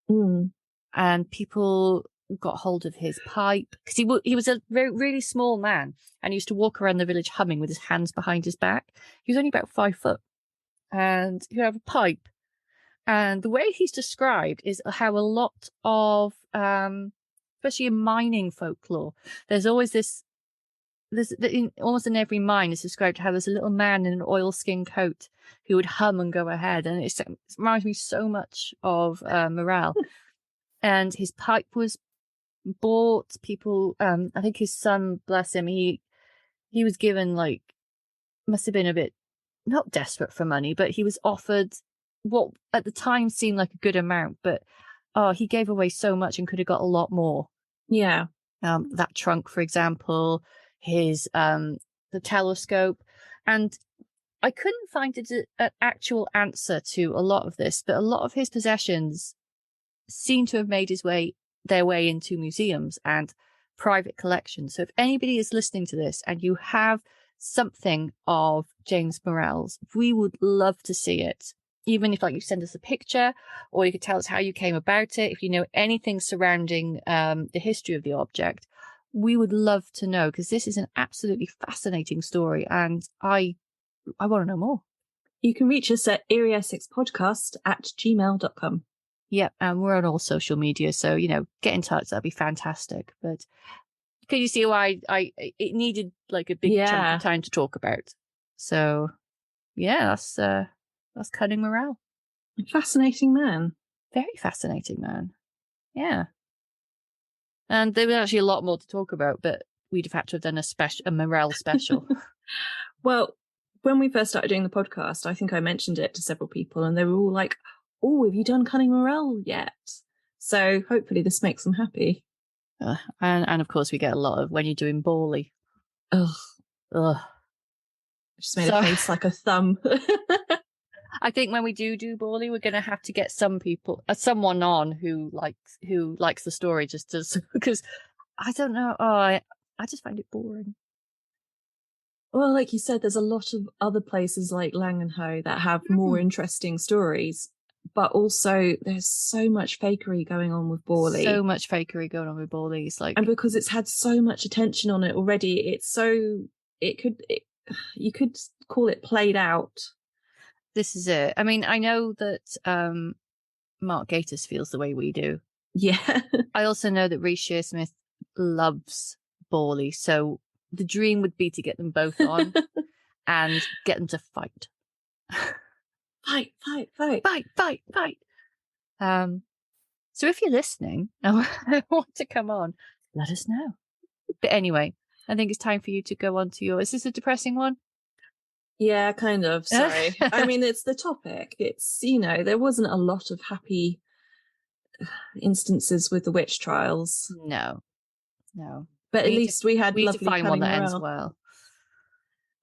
Mm. And people got hold of his pipe, because he was a really small man and he used to walk around the village humming with his hands behind his back. He was only about 5 foot, and he would have a pipe. And the way he's described is how a lot of, especially in mining folklore, there's always this. Almost in every mine is described how there's a little man in an oilskin coat who would hum and go ahead, and it reminds me so much of Murrell. And his pipe was bought. People, I think his son, bless him, he was given, like, must have been a bit not desperate for money, but he was offered what at the time seemed like a good amount, but he gave away so much and could have got a lot more. Yeah. That trunk, for example, his the telescope, and I couldn't find an actual answer to a lot of this, but a lot of his possessions seem to have made their way into museums and private collections. So if anybody is listening to this and you have something of James Murrell's, we would love to see it. Even if, like, you send us a picture, or you could tell us how you came about it. If you know anything surrounding the history of the object, we would love to know, because this is an absolutely fascinating story, and I want to know more. You can reach us at eerieessexpodcast@gmail.com. Yep, and we're on all social media, so, get in touch. That'd be fantastic. But can you see why it needed, like, a big chunk of time to talk about? So, yeah, that's Cunning Murrell. Fascinating man. Very fascinating man. Yeah. And there was actually a lot more to talk about, but we'd have had to have done a Murrell special. Well, when we first started doing the podcast, I think I mentioned it to several people, and they were all like, "Oh, have you done Cunning Murrell yet?" So hopefully this makes them happy. And of course we get a lot of when you're doing Borley. Ugh. I just made a face like a thumb. I think when we do Borley, we're going to have to get someone on who likes the story, just because I don't know. I just find it boring. Well, like you said, there's a lot of other places like Langenhoe that have more interesting stories, but also there's so much fakery going on with Borley. So much fakery going on with Borley. It's like, and because it's had so much attention on it already, you could call it played out. This is it. I mean, I know that Mark Gatiss feels the way we do. Yeah. I also know that Reece Shearsmith loves Borley, so the dream would be to get them both on and get them to fight. Fight, fight, fight. Fight, fight, fight. So if you're listening and want to come on, let us know. But anyway, I think it's time for you to go on to is this a depressing one? Yeah, kind of. Sorry. I mean, it's the topic. It's, there wasn't a lot of happy instances with the witch trials. No. But at least we had lovely to find one Cunning that Murrell. ends well.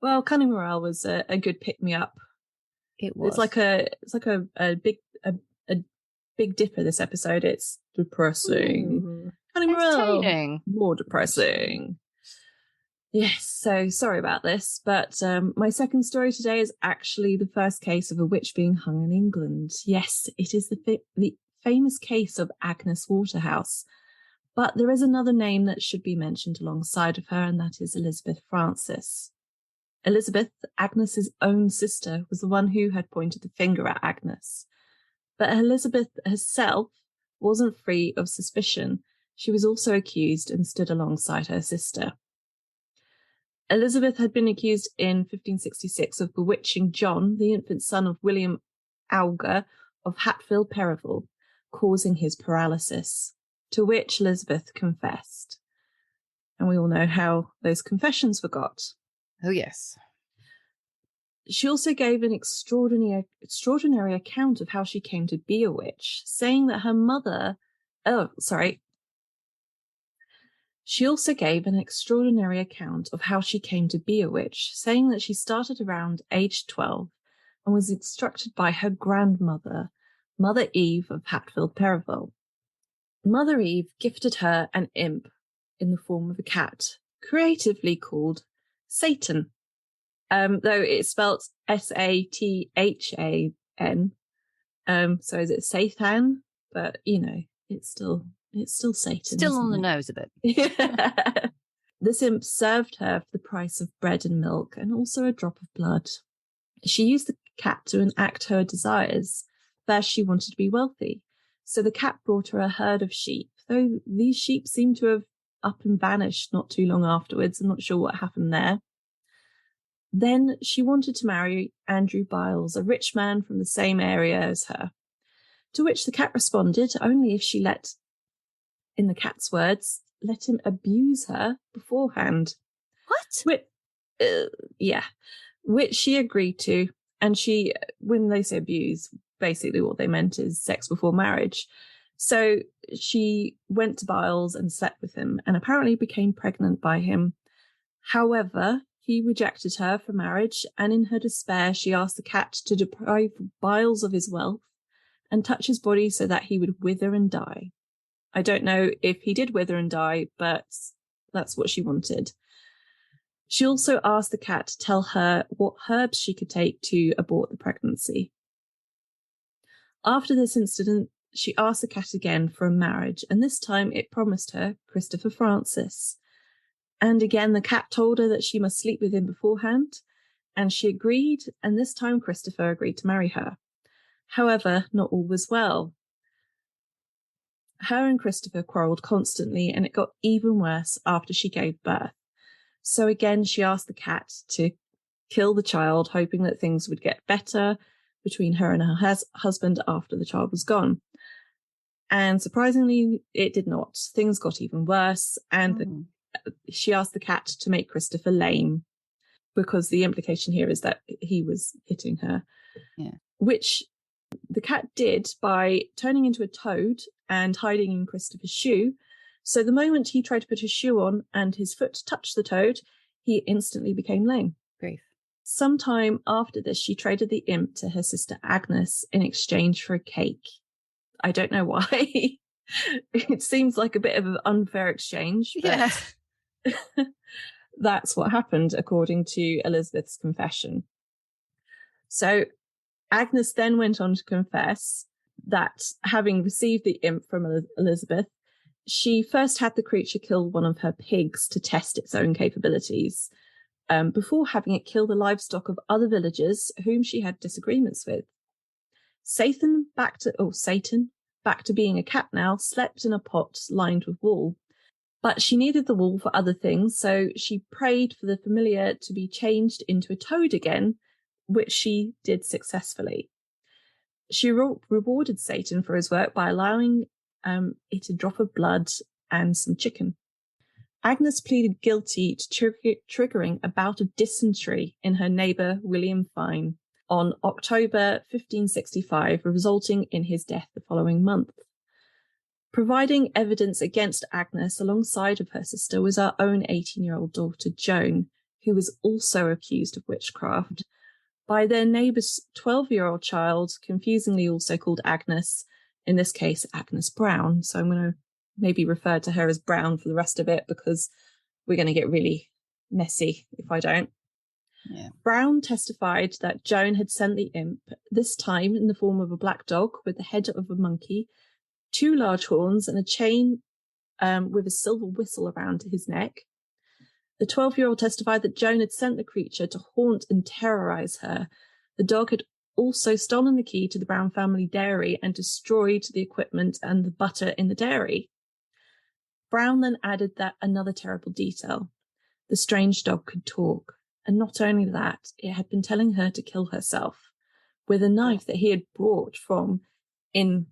Well, Cunning Murrell was a good pick me up. It was. It's like a big dipper. This episode. It's depressing. Cunning Murrell, more depressing. Yes, so sorry about this, but my second story today is actually the first case of a witch being hung in England. Yes, it is the famous case of Agnes Waterhouse, but there is another name that should be mentioned alongside of her, and that is Elizabeth Frances. Elizabeth, Agnes's own sister, was the one who had pointed the finger at Agnes. But Elizabeth herself wasn't free of suspicion. She was also accused and stood alongside her sister. Elizabeth had been accused in 1566 of bewitching John, the infant son of William Auger of Hatfield Perivale, causing his paralysis, to which Elizabeth confessed. And we all know how those confessions were got. Oh, yes. She also gave an extraordinary account of how she came to be a witch, saying that her mother... She also gave an extraordinary account of how she came to be a witch, saying that she started around age 12 and was instructed by her grandmother, Mother Eve of Hatfield Perivale. Mother Eve gifted her an imp in the form of a cat, creatively called Satan, though it's spelt Sathan. So is it Satan? But, it's still It's still Satan. Still on the isn't nose a bit. it? Yeah. This imp served her for the price of bread and milk and also a drop of blood. She used the cat to enact her desires. First, she wanted to be wealthy. So the cat brought her a herd of sheep, though these sheep seem to have up and vanished not too long afterwards. I'm not sure what happened there. Then she wanted to marry Andrew Biles, a rich man from the same area as her, to which the cat responded only if she let, in the cat's words, let him abuse her beforehand. What? Yeah, which she agreed to. And she, when they say abuse, basically what they meant is sex before marriage. So she went to Biles and slept with him and apparently became pregnant by him. However, he rejected her for marriage, and in her despair, she asked the cat to deprive Biles of his wealth and touch his body so that he would wither and die. I don't know if he did wither and die, but that's what she wanted. She also asked the cat to tell her what herbs she could take to abort the pregnancy. After this incident, she asked the cat again for a marriage, and this time it promised her Christopher Francis. And again, the cat told her that she must sleep with him beforehand, and she agreed, and this time Christopher agreed to marry her. However, not all was well. Her and Christopher quarrelled constantly, and it got even worse after she gave birth. So again, she asked the cat to kill the child, hoping that things would get better between her and her husband after the child was gone. And surprisingly, it did not. Things got even worse, and she asked the cat to make Christopher lame, because the implication here is that he was hitting her. Yeah. Which the cat did by turning into a toad and hiding in Christopher's shoe. So the moment he tried to put his shoe on and his foot touched the toad, he instantly became lame. Grief. Sometime after this, she traded the imp to her sister Agnes in exchange for a cake. I don't know why. It seems like a bit of an unfair exchange. Yeah. That's what happened, according to Elizabeth's confession. So Agnes then went on to confess that, having received the imp from Elizabeth, she first had the creature kill one of her pigs to test its own capabilities, before having it kill the livestock of other villagers whom she had disagreements with. Satan, back to being a cat now, slept in a pot lined with wool. But she needed the wool for other things, so she prayed for the familiar to be changed into a toad again, which she did successfully. She rewarded Satan for his work by allowing it a drop of blood and some chicken. Agnes pleaded guilty to triggering a bout of dysentery in her neighbour William Fine on October 1565, resulting in his death the following month. Providing evidence against Agnes alongside of her sister was our own 18-year-old daughter Joan, who was also accused of witchcraft by their neighbour's 12-year-old child, confusingly also called Agnes, in this case Agnes Brown. So I'm going to maybe refer to her as Brown for the rest of it, because we're going to get really messy if I don't. Yeah. Brown testified that Joan had sent the imp, this time in the form of a black dog with the head of a monkey, 2 large horns, and a chain with a silver whistle around his neck. The 12-year-old testified that Joan had sent the creature to haunt and terrorize her. The dog had also stolen the key to the Brown family dairy and destroyed the equipment and the butter in the dairy. Brown then added that another terrible detail. The strange dog could talk, and not only that, it had been telling her to kill herself with a knife that he had brought from, in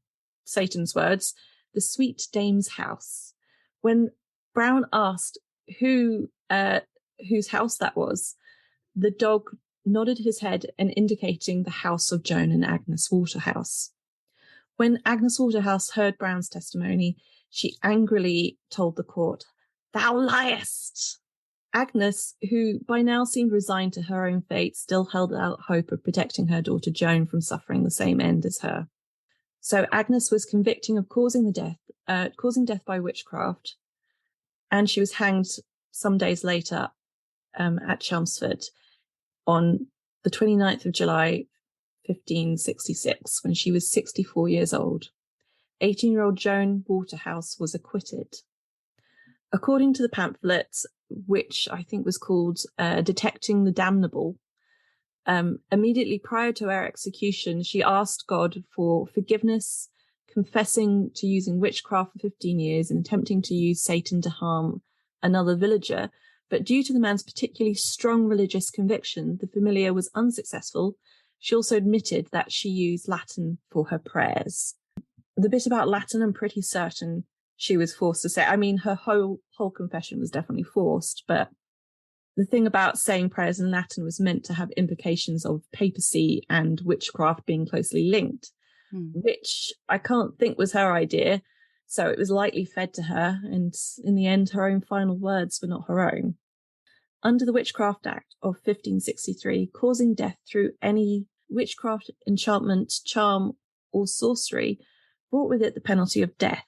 Satan's words, the sweet dame's house. When Brown asked whose house that was, the dog nodded his head and indicating the house of Joan and Agnes Waterhouse. When Agnes Waterhouse heard Brown's testimony, she angrily told the court, "Thou liest!" Agnes, who by now seemed resigned to her own fate, still held out hope of protecting her daughter Joan from suffering the same end as her. So Agnes was convicted of causing death by witchcraft, and she was hanged some days later at Chelmsford on the 29th of July, 1566, when she was 64 years old. 18-year-old Joan Waterhouse was acquitted. According to the pamphlet, which I think was called Detecting the Damnable, immediately prior to her execution, she asked God for forgiveness, confessing to using witchcraft for 15 years and attempting to use Satan to harm another villager. But due to the man's particularly strong religious conviction, the familiar was unsuccessful. She also admitted that she used Latin for her prayers. The bit about Latin, I'm pretty certain she was forced to say. I mean, her whole confession was definitely forced, but the thing about saying prayers in Latin was meant to have implications of papacy and witchcraft being closely linked, which I can't think was her idea. So it was lightly fed to her, and in the end, her own final words were not her own. Under the Witchcraft Act of 1563, causing death through any witchcraft, enchantment, charm, or sorcery brought with it the penalty of death.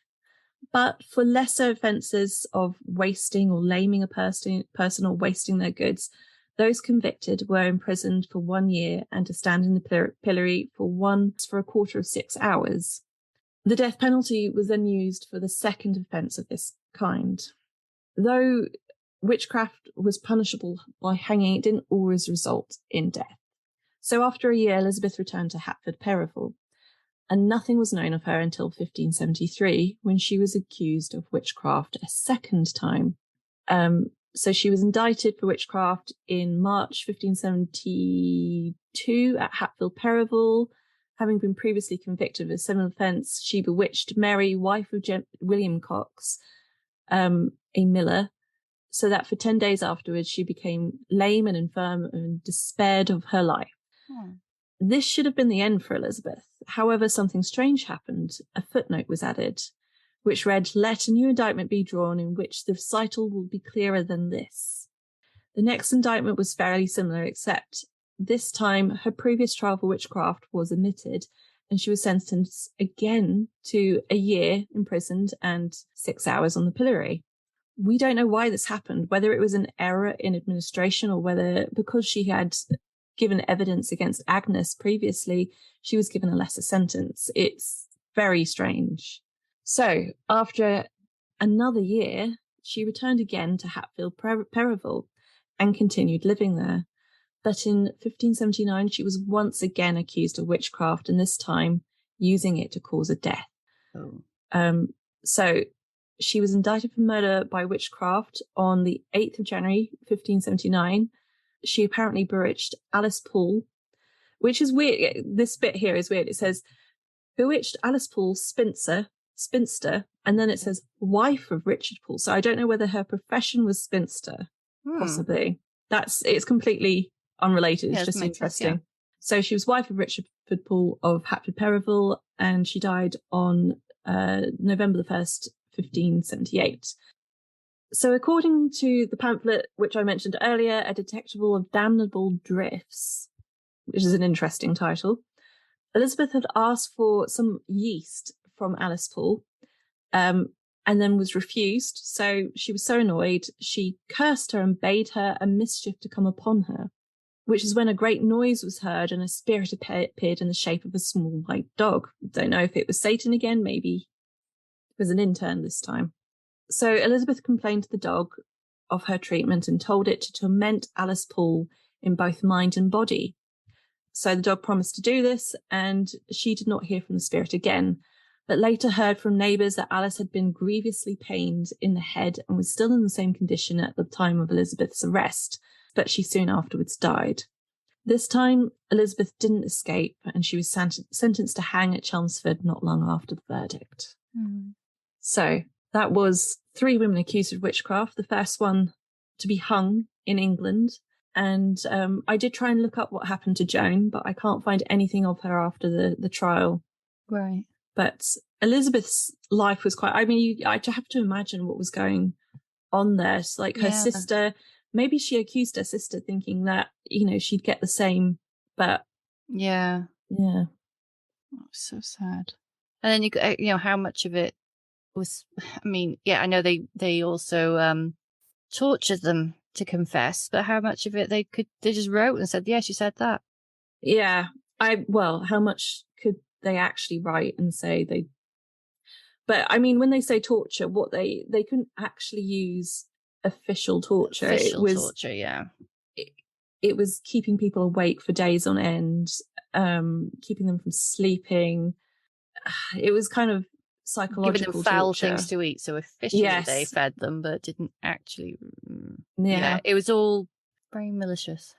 But for lesser offences of wasting or laming a person or wasting their goods, those convicted were imprisoned for 1 year and to stand in the pillory for a quarter of 6 hours. The death penalty was then used for the second offence of this kind. Though witchcraft was punishable by hanging, it didn't always result in death. So after a year, Elizabeth returned to Hatford Perivale, and nothing was known of her until 1573, when she was accused of witchcraft a second time. So she was indicted for witchcraft in March 1572 at Hatfield Perivale. Having been previously convicted of a similar offence, she bewitched Mary, wife of William Cox, a miller, so that for 10 days afterwards she became lame and infirm and despaired of her life. This should have been the end for Elizabeth. However, something strange happened. A footnote was added, which read, "Let a new indictment be drawn in which the recital will be clearer than this." The next indictment was fairly similar, except this time her previous trial for witchcraft was omitted, and she was sentenced again to a year imprisoned and 6 hours on the pillory. We don't know why this happened, whether it was an error in administration or whether because she had given evidence against Agnes previously, she was given a lesser sentence. It's very strange. So after another year, she returned again to Hatfield Perivale and continued living there. But in 1579, she was once again accused of witchcraft, and this time using it to cause a death. So she was indicted for murder by witchcraft on the 8th of January, 1579. She apparently bewitched Alice Poole, which is weird. This bit here is weird. It says, bewitched Alice Poole, spinster, and then it says wife of Richard Poole. So I don't know whether her profession was spinster, possibly. It's completely unrelated. It's just interesting. Sense, yeah. So she was wife of Richard Poole of Hatford Perivale, and she died on November the 1st, 1578. So according to the pamphlet, which I mentioned earlier, A Detectable of Damnable Drifts, which is an interesting title, Elizabeth had asked for some yeast from Alice Poole, and then was refused. So she was so annoyed, she cursed her and bade her a mischief to come upon her, which is when a great noise was heard and a spirit appeared in the shape of a small white dog. Don't know if it was Satan again, maybe it was an intern this time. So Elizabeth complained to the dog of her treatment and told it to torment Alice Poole in both mind and body. So the dog promised to do this, and she did not hear from the spirit again, but later heard from neighbours that Alice had been grievously pained in the head and was still in the same condition at the time of Elizabeth's arrest, but she soon afterwards died. This time, Elizabeth didn't escape, and she was sentenced to hang at Chelmsford not long after the verdict. So that was 3 women accused of witchcraft, the first one to be hung in England. And I did try and look up what happened to Joan, but I can't find anything of her after the trial. Right. But Elizabeth's life was quite, I mean, I have to imagine what was going on there. It's like her sister, maybe she accused her sister thinking that, she'd get the same, but. Yeah. Yeah. Oh, so sad. And then, how much of it was, I know they also tortured them to confess, but how much of it they just wrote and said, yeah, she said that. Yeah. How much could they actually write and say they But I mean, when they say torture, what they couldn't actually use official torture. Torture, yeah. It was keeping people awake for days on end, keeping them from sleeping. It was kind of psychological giving them foul torture. things to eat. So officially they fed them, but didn't actually. Yeah, it was all very malicious.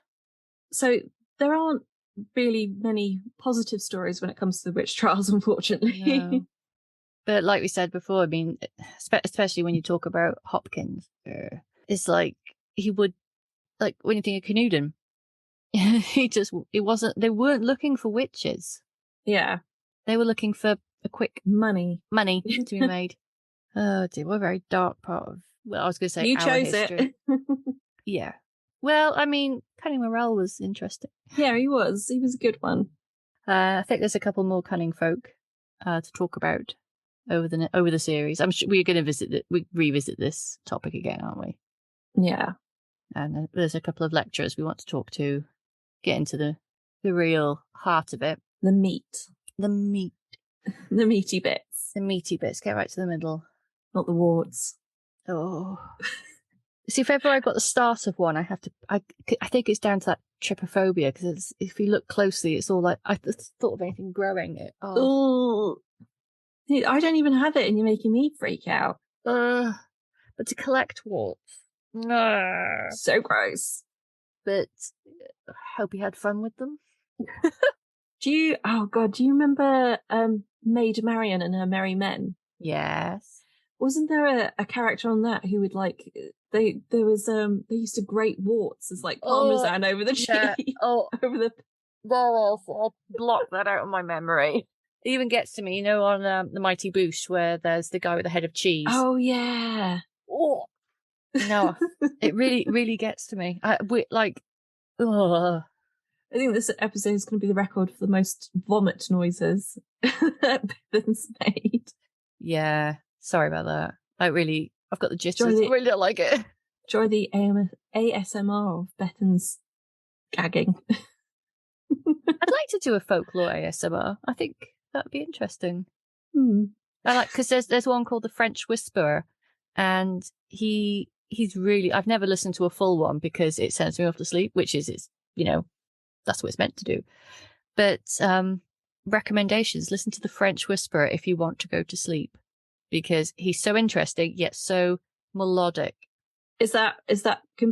So there aren't really many positive stories when it comes to the witch trials, unfortunately. No. But like we said before, I mean, especially when you talk about Hopkins, it's like he would, like when you think of Canuden, they weren't looking for witches. Yeah. They were looking for a quick money to be made. Oh dear, what a very dark part of, well, I was going to say you our chose history. it. Yeah. Well, I mean, Cunning Murrell was interesting. Yeah, he was a good one. I think there's a couple more cunning folk to talk about over the series. I'm sure we're going to revisit this topic again, aren't we? Yeah. And there's a couple of lecturers we want to talk to, get into the real heart of it. The meat. The meat. The meaty bits. The meaty bits. Get right to the middle. Not the warts. Oh. See, if ever I've got the start of one, I think it's down to that trypophobia, because if you look closely, it's all like, I thought of anything growing. Oh. I don't even have it and you're making me freak out. But to collect warts. So gross. But I hope you had fun with them. Do you remember Maid Marian and Her Merry Men? Yes. Wasn't there a character on that who would like they used to grate warts as like parmesan over the cheese? Yeah. Over the I'll block that out of my memory. It even gets to me, on the Mighty Boosh, where there's the guy with the head of cheese. Oh yeah. Oh no, it really, really gets to me. I think this episode is going to be the record for the most vomit noises that Beth's made. Yeah, sorry about that. I've got the jitters. I really don't like it. Enjoy the ASMR of Bethan's gagging. I'd like to do a folklore ASMR. I think that'd be interesting. I like, because there's one called the French Whisperer, and he's really, I've never listened to a full one because it sends me off to sleep, which is that's what it's meant to do. But recommendations: listen to the French Whisperer if you want to go to sleep, because he's so interesting yet so melodic. Can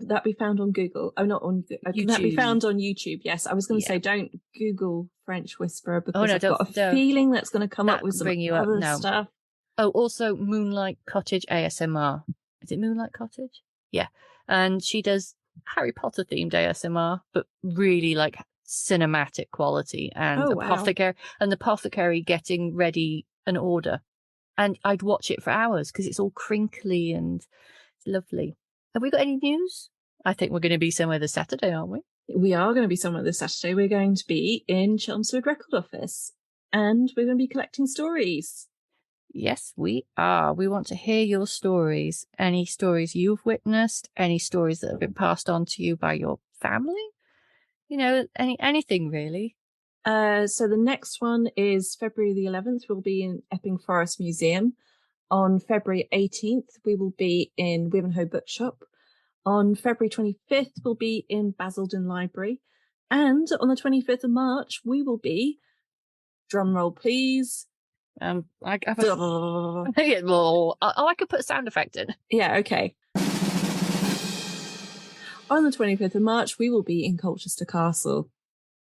that be found on Google? Oh, not on YouTube. Can that be found on YouTube? Yes. I was going to say, don't Google French Whisperer, because I've got a feeling that's going to come up with some other stuff. Oh, also Moonlight Cottage ASMR. Is it Moonlight Cottage? Yeah. And she does Harry Potter themed ASMR, but really like cinematic quality, and the apothecary getting ready an order. And I'd watch it for hours because it's all crinkly and it's lovely. Have we got any news? I think we're going to be somewhere this Saturday, aren't we? We are going to be somewhere this Saturday. We're going to be in Chelmsford Record Office, and we're going to be collecting stories. Yes, we are. We want to hear your stories. Any stories you've witnessed, any stories that have been passed on to you by your family, anything really. So the next one is February the 11th. We'll be in Epping Forest Museum. On February 18th, we will be in Wivenhoe Bookshop. On February 25th, we'll be in Basildon Library. And on the 25th of March, we will be, drum roll please. I could put a sound effect in. Yeah, okay. On the 25th of March, we will be in Colchester Castle.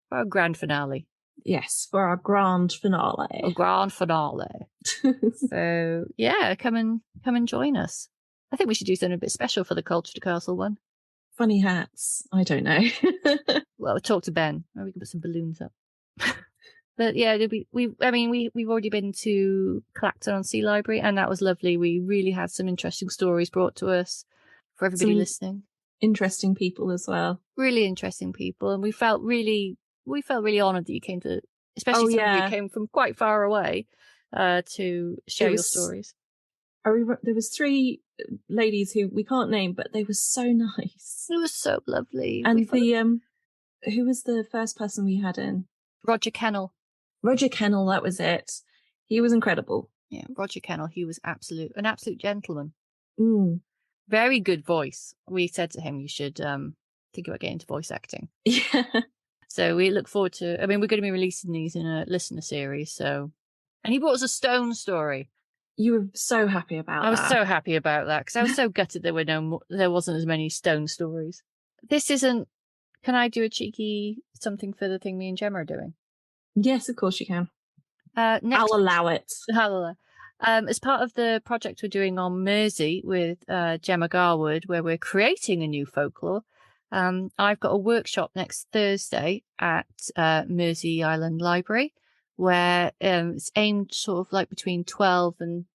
For our grand finale. Yes, for our grand finale. A grand finale. So, yeah, come and join us. I think we should do something a bit special for the Colchester Castle one. Funny hats. I don't know. Well, we'll talk to Ben. Maybe we can put some balloons up. But yeah, we've already been to Clacton-on-Sea Library, and that was lovely. We really had some interesting stories brought to us for everybody listening. Interesting people as well. Really interesting people, and we felt really honoured that you came to, especially some of you came from quite far away, to share your stories. There was 3 ladies who we can't name, but they were so nice. It was so lovely. And who was the first person we had in? Roger Kennel. Roger Kennel, that was it. He was incredible. Yeah, Roger Kennel, he was an absolute gentleman. Mm. Very good voice. We said to him, you should think about getting into voice acting. Yeah. So we look forward to, we're going to be releasing these in a listener series. So, and he brought us a stone story. You were so happy about that. I was so happy about that because I was so gutted there wasn't as many stone stories. This isn't, can I do a cheeky something for the thing me and Gemma are doing? Yes, of course you can. Next, I'll allow it. As part of the project we're doing on Mersey with Gemma Garwood, where we're creating a new folklore, I've got a workshop next Thursday at Mersey Island Library, where it's aimed sort of like between 12 and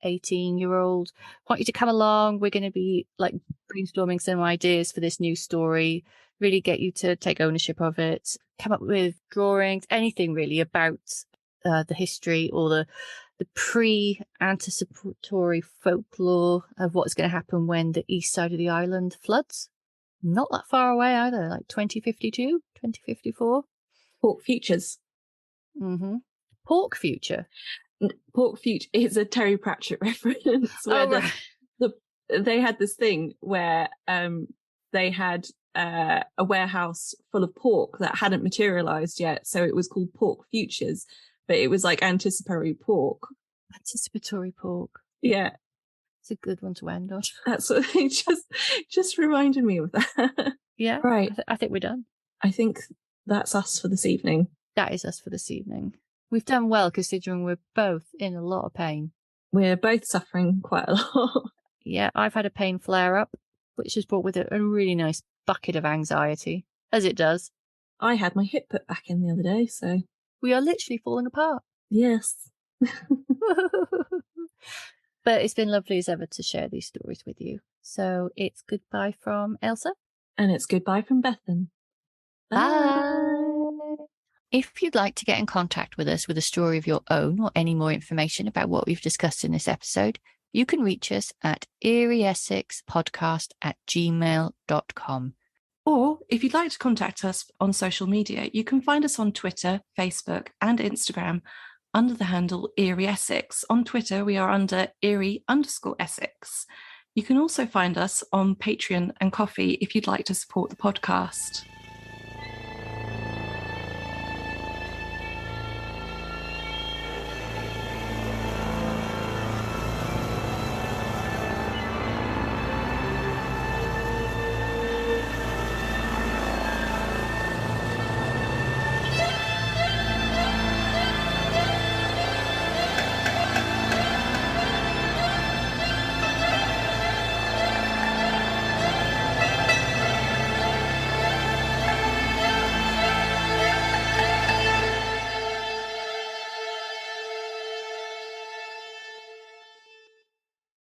18-year-old. Want you to come along. We're going to be like brainstorming some ideas for this new story, really get you to take ownership of it, come up with drawings, anything really about the history or the pre-anticipatory folklore of what's going to happen when the east side of the island floods. Not that far away either, like 2052, 2054. Pork Futures. Mm-hmm. Pork Future. Pork Future is a Terry Pratchett reference where they had this thing where they had a warehouse full of pork that hadn't materialized yet, so it was called Pork Futures, but it was like anticipatory pork. Anticipatory pork. Yeah. It's a good one to end on. That's what they just reminded me of that. Yeah. Right. I think we're done. I think that's us for this evening. That is us for this evening. We've done well considering we're both in a lot of pain. We're both suffering quite a lot. Yeah, I've had a pain flare up, which has brought with it a really nice bucket of anxiety, as it does. I had my hip put back in the other day, so... We are literally falling apart. Yes. But it's been lovely as ever to share these stories with you. So it's goodbye from Elsa. And it's goodbye from Bethan. Bye. If you'd like to get in contact with us with a story of your own or any more information about what we've discussed in this episode, you can reach us at eerieessexpodcast@gmail.com. Or if you'd like to contact us on social media, you can find us on Twitter, Facebook, and Instagram under the handle Eerie Essex. On Twitter, we are under Eerie_Essex. You can also find us on Patreon and Ko-fi if you'd like to support the podcast.